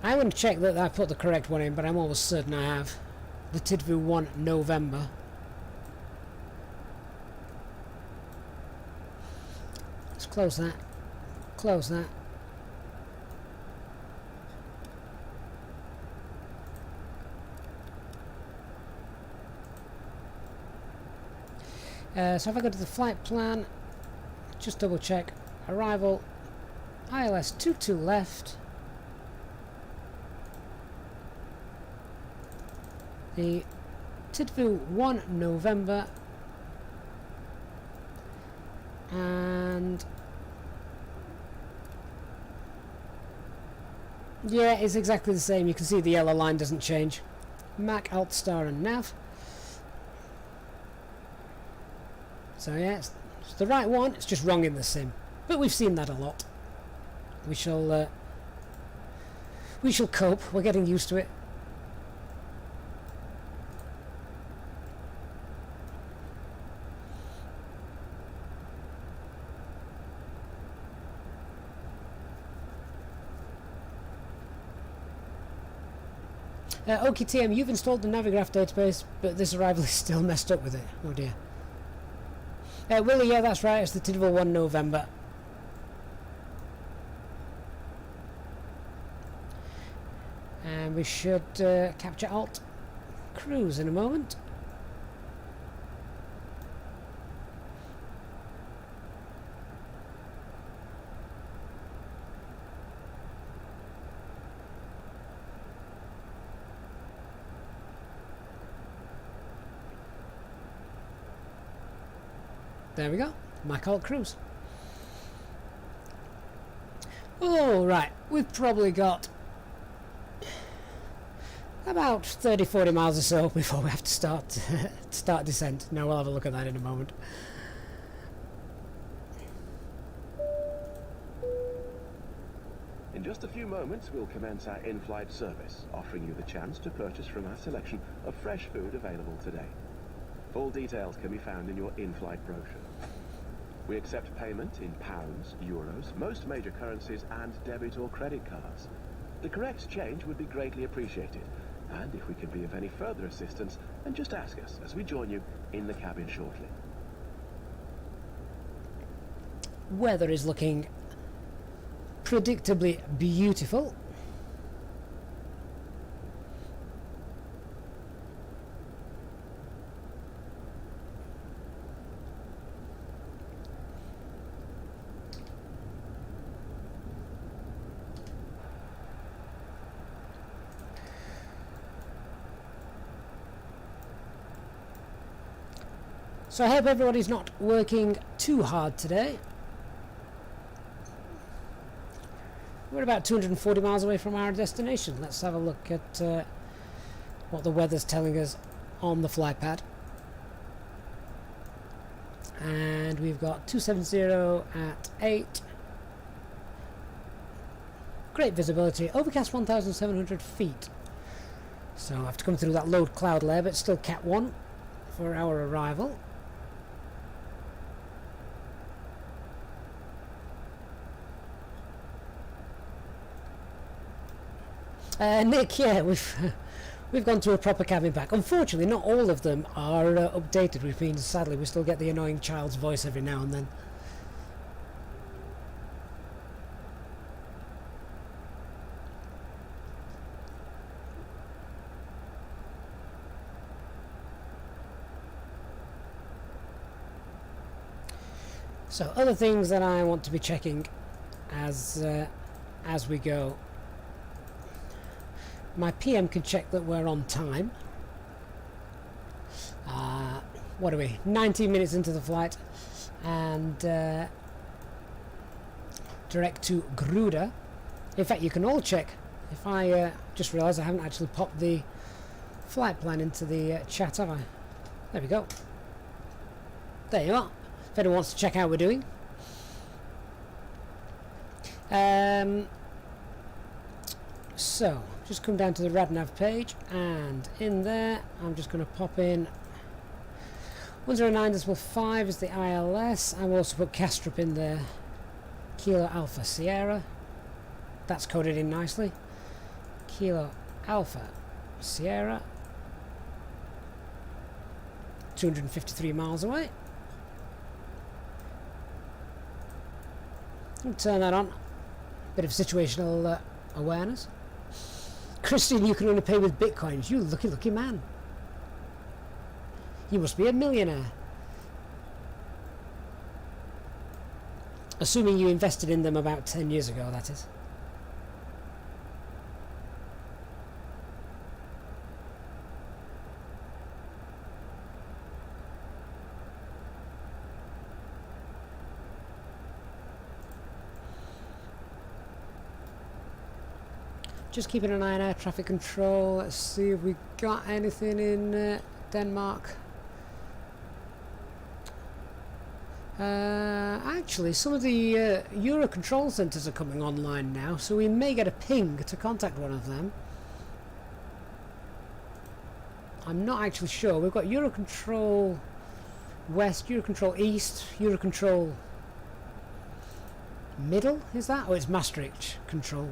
I want to check that I put the correct one in, but I'm almost certain I have. The Tidvu 1 November. Let's close that. Close that. So if I go to the flight plan, just double check. Arrival, ILS 22 left. The Tidvu 1 November. And yeah, it's exactly the same. You can see the yellow line doesn't change. Mac, Alt, Star and Nav. So yeah, it's the right one, it's just wrong in the sim. But we've seen that a lot. We shall cope, we're getting used to it. OKTM, you've installed the Navigraph database, but this arrival is still messed up with it. Oh dear. Willie, yeah, that's right. It's the Tidwell 1 November. And we should capture Alt Cruise in a moment. There we go, Mike Alt Cruise. Oh, right, we've probably got about 30-40 miles or so before we have to start descent. Now we'll have a look at that in a moment. In just a few moments, we'll commence our in-flight service, offering you the chance to purchase from our selection of fresh food available today. Full details can be found in your in-flight brochure. We accept payment in pounds, euros, most major currencies, and debit or credit cards. The correct change would be greatly appreciated, and if we can be of any further assistance, then just ask us as we join you in the cabin shortly. Weather is looking predictably beautiful. So I hope everybody's not working too hard today. We're about 240 miles away from our destination. Let's have a look at what the weather's telling us on the flight pad. And we've got 270 at 8. Great visibility. Overcast 1,700 feet. So I have to come through that low cloud layer, but still Cat 1 for our arrival. Nick, yeah, we've gone to a proper cabin pack. Unfortunately, not all of them are updated, which means sadly we still get the annoying child's voice every now and then. So, other things that I want to be checking as we go. My PM can check that we're on time. What are we? 19 minutes into the flight, and direct to Gruda. In fact, you can all check. If I just realised I haven't actually popped the flight plan into the chat, have I? There we go. There you are. If anyone wants to check how we're doing. So, just come down to the RadNav page, and in there I'm just going to pop in 109.5 is the ILS. I've also put Castrop in there. Kilo Alpha Sierra. That's coded in nicely. Kilo Alpha Sierra. 253 miles away. I'll turn that on. Bit of situational awareness. Christian, you can only pay with bitcoins. You lucky, lucky man. You must be a millionaire. Assuming you invested in them about 10 years ago, that is. Just keeping an eye on air traffic control. Let's see if we got anything in Denmark. Actually, some of the Euro control centres are coming online now, so we may get a ping to contact one of them. I'm not actually sure. We've got Eurocontrol West, Eurocontrol East, Eurocontrol Middle, is that? Oh, it's Maastricht Control.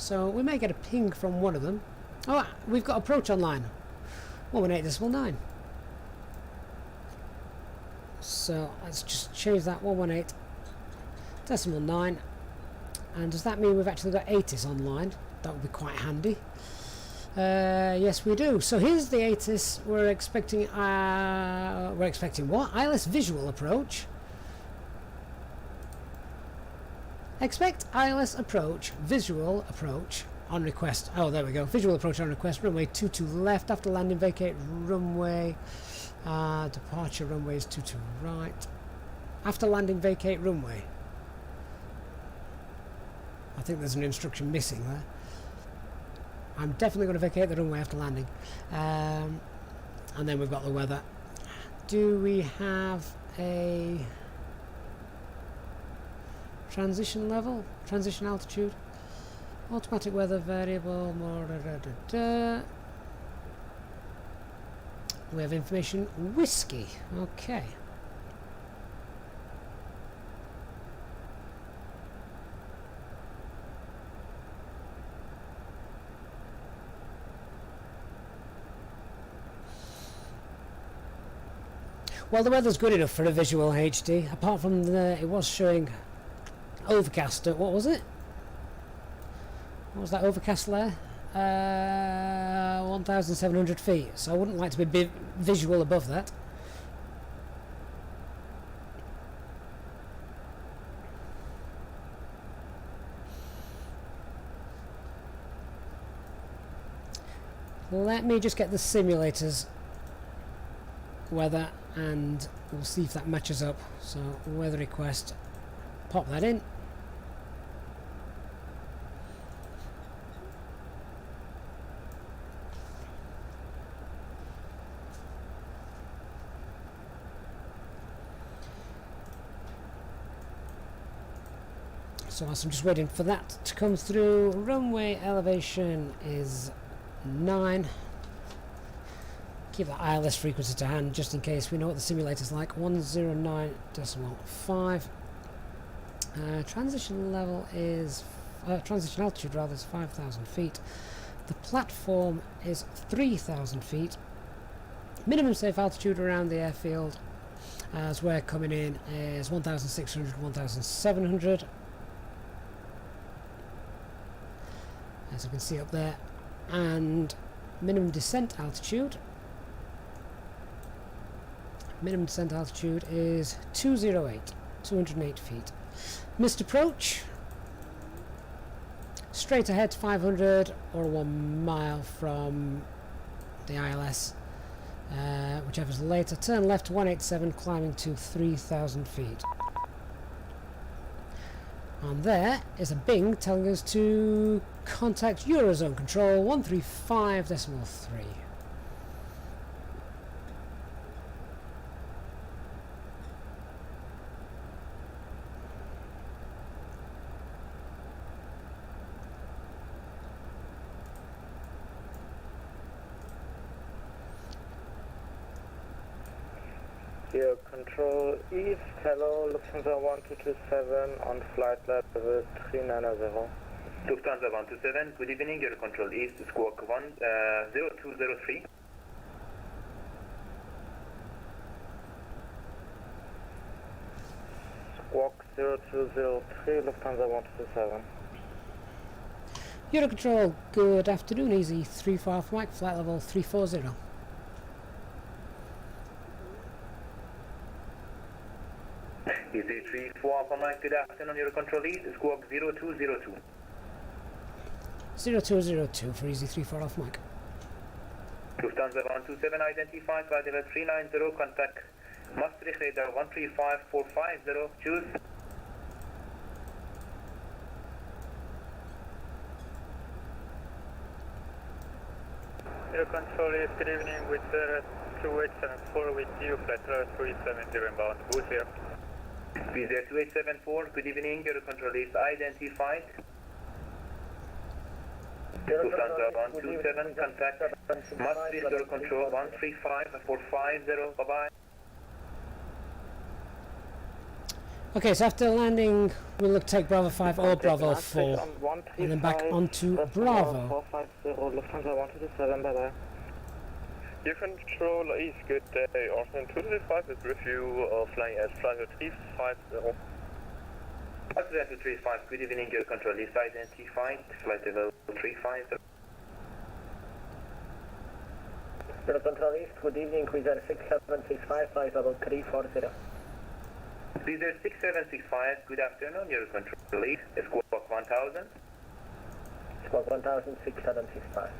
So we may get a ping from one of them. Oh, we've got approach online. 118.9. So let's just change that 118.9. And does that mean we've actually got ATIS online? That would be quite handy. Yes, we do. So here's the ATIS. We're expecting what? ILS visual approach. Expect ILS approach, visual approach on request. Oh, there we go. Visual approach on request. Runway 22 left. After landing, vacate runway. Departure runway is 22 right. After landing, vacate runway. I think there's an instruction missing there. I'm definitely going to vacate the runway after landing. And then we've got the weather. Do we have a transition level? Transition altitude? Automatic weather variable. More. We have information. Whiskey. Okay. Well, the weather's good enough for a visual HD, apart from it was showing overcast at, what was it? What was that overcast there? 1,700 feet, so I wouldn't like to be visual above that. Let me just get the simulators weather and we'll see if that matches up. So weather request, pop that in. So as I'm just waiting for that to come through, runway elevation is 9. Keep that ILS frequency to hand just in case we know what the simulator's like. 109.5. Transition level is transition altitude rather is 5,000 feet. The platform is 3,000 feet. Minimum safe altitude around the airfield as we're coming in is 1,600 1,700. As you can see up there, and minimum descent altitude. Minimum descent altitude is 208 feet. Missed approach. Straight ahead 500 or 1 mile from the ILS, whichever's later. Turn left 187, climbing to 3,000 feet. And there is a bing telling us to contact Eurozone Control 135.3. Here, Control East, hello, Lufthansa 1227 on flight level 390. Lufthansa 127, good evening, your Control East, Squawk 0203. Squawk 0203, Lufthansa 127. Eurocontrol, good afternoon, Easy 34 Alpha Mike, flight level 340. Easy 34 Alpha Mike, good afternoon, your Control East, Squawk 0202. 0202 for Easy 34 Alpha Mike. Lufthansa 127, identified, flight level 390, contact Maastricht radar 135450, choose. Your Control is good evening with 2874 with you, flight level 370 inbound, booth here. Visa 2874, good evening, your Control is identified. Lufthansa 127, contact Maastricht your Control 135450, bye-bye. Okay, so after landing, we'll look take Bravo 5 or Bravo 4, and then back onto Bravo. 450, Lufthansa 127, bye bye. Your control is good day. Arsenal 235 is review flying as flight 350. Arsenal 235, good evening, your control is identified, flight level 350. Your control is good evening, Wizard 6765, flight level 340. Wizard 6765, good afternoon, your control is Squawk 1000. Squawk 1000, 6765.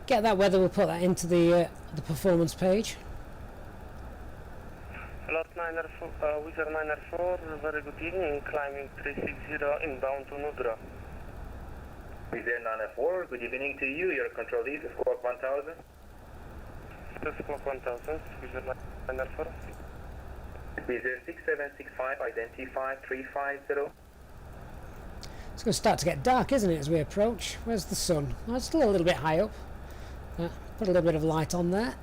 Get that weather, we'll put that into the performance page. Lot 904, Wizard 904, very good evening, climbing 360 inbound to Nudra. Wizard 904, good evening to you, your control is Squawk 1000. Squawk 1000, Wizard 904. Wizard 6765, identified 350. It's going to start to get dark, isn't it, as we approach? Where's the sun? Oh, it's still a little bit high up. Put a little bit of light on there.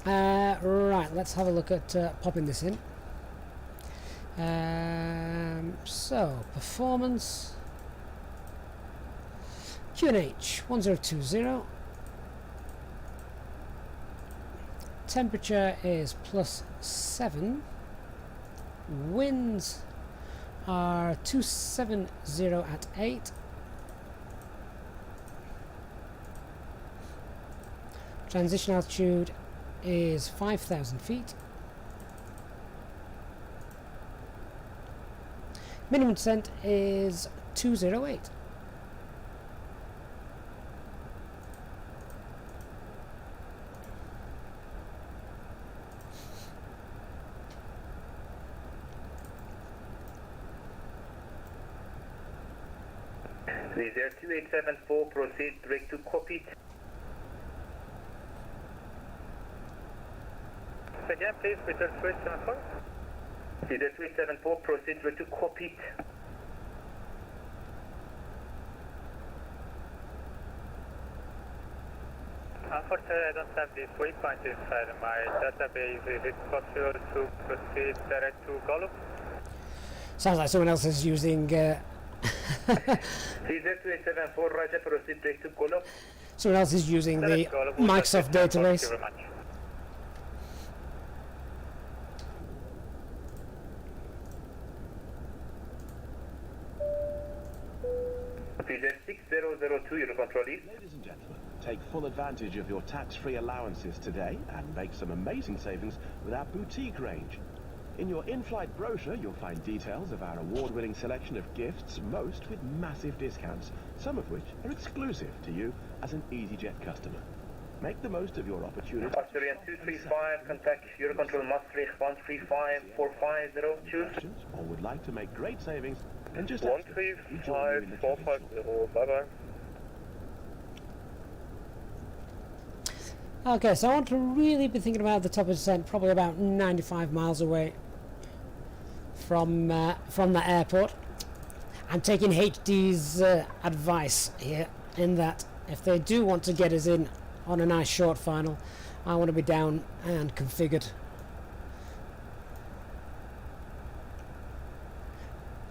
Right, let's have a look at popping this in. So, performance. QNH 1020. Temperature is +7. Winds are 270 at 8. Transition altitude is 5,000 feet. Minimum descent is 208. Wizard 2874, proceed direct to Cockpit. Again, please, Wizard 2874. Wizard 2874, proceed direct to Cockpit. Unfortunately, I don't have this waypoint inside my database. Is it possible to proceed direct to Golub? Sounds like someone else is using Wizard 2874, Roger, proceed direct to Golub. someone else is using the Golub, Microsoft thank you database. very much. Wizard 6002, your control is. Ladies and gentlemen, take full advantage of your tax-free allowances today and make some amazing savings with our boutique range. In your in-flight brochure, you'll find details of our award-winning selection of gifts, most with massive discounts, some of which are exclusive to you as an Easyjet customer. Make the most of your opportunity. Australian 235, contact Eurocontrol Maastricht 135-450, choose. Or would like to make great savings, and just ask us. We join you in the 135-450, bye-bye. Okay, so I want to really be thinking about the top of descent, probably about 95 miles away from that airport. I'm taking HD's advice here, in that if they do want to get us in on a nice short final, I want to be down and configured.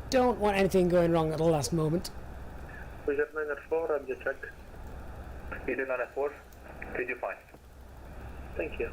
Don't want anything going wrong at the last moment. Wizard 904, I'm just check. Wizard 904, 325. Thank you.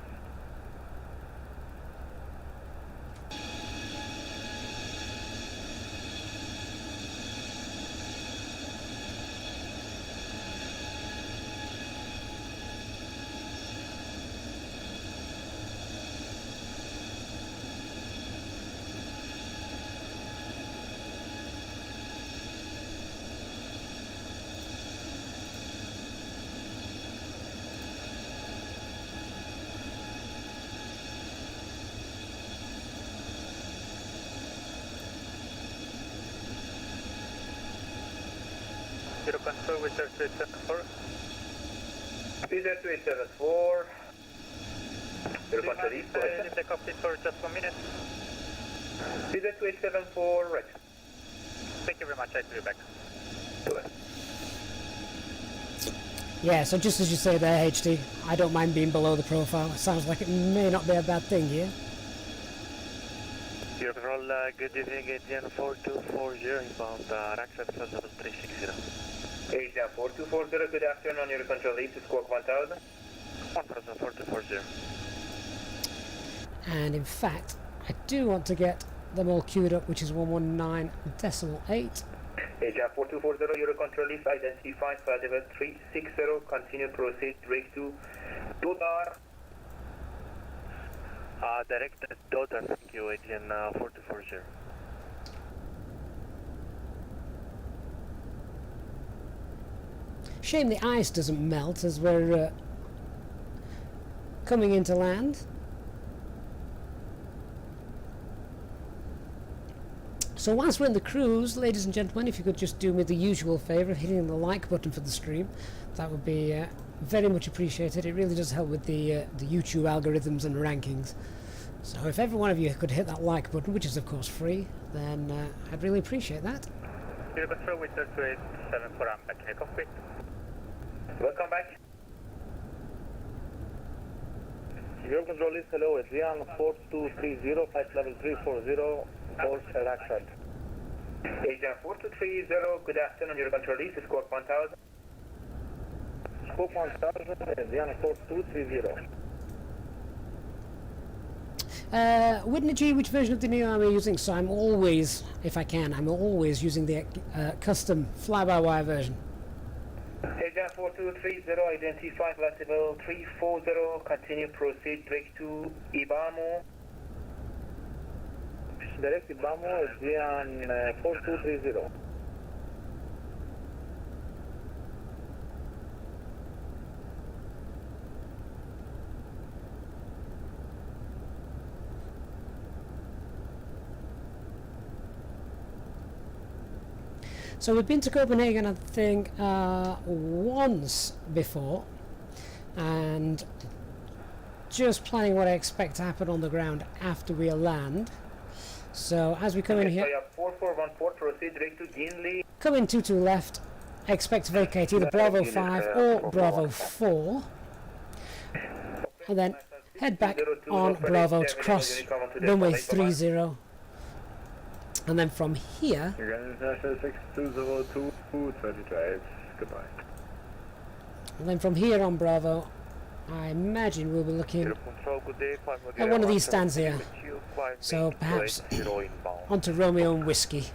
Zero control with 3874. Wizard 2874. Your control is Leave the cockpit for just 1 minute. Wizard 2874, right. Thank you very much, I'll be back. Yeah, so just as you say there, HD, I don't mind being below the profile. It sounds like it may not be a bad thing here. Your control, good evening, ATN 4240 inbound, access level 360. ATN 4240, good afternoon on your control lead to squawk 1000. 4240. And in fact, I do want to get them all queued up, which is 119.8. ATN 4240, your control lead identified flight level 360, continue proceed, break to Dodar. Direct Dodar, thank you, ATN 4240. Shame the ice doesn't melt as we're coming into land. So whilst we're in the cruise, ladies and gentlemen, if you could just do me the usual favour of hitting the like button for the stream, that would be very much appreciated. It really does help with the YouTube algorithms and rankings. So if every one of you could hit that like button, which is of course free, then I'd really appreciate that. Your control with 3874, I'm back in the cockpit. Welcome back. Your control is hello, it's Leon 4230, flight level 340, course access. Agent 4230, good afternoon, your control is squawk 1000. Squawk 1000, Leon 4230. Whitney, which version of the Neo am I using? So I'm always, if I can, I'm always using the custom fly-by-wire version. Agent 4230, identify flight level 340, continue proceed, break to Ibamo. Direct Ibamo is Leon 4230. So we've been to Copenhagen, I think, once before, and just planning what I expect to happen on the ground after we land. So as we come in here, 4414, proceed direct to Ginley. come in 22 left, expect to vacate either Bravo 5 or Bravo 4, and then head back on Bravo to cross runway 30. And then from here, and then from here on Bravo, I imagine we'll be looking at one of these stands here. So perhaps onto Romeo and Whiskey.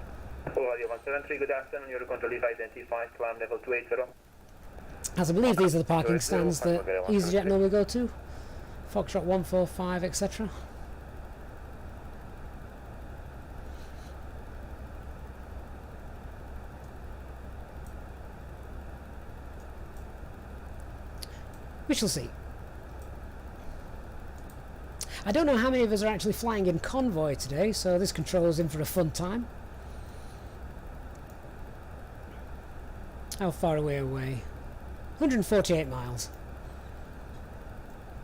Radio 173, good afternoon, your control is identified, climb level 280. As I believe these are the parking stands that Easyjet normally go to. Foxtrot 145, etc. We shall see. I don't know how many of us are actually flying in convoy today, so this control is in for a fun time. How far away? 148 miles.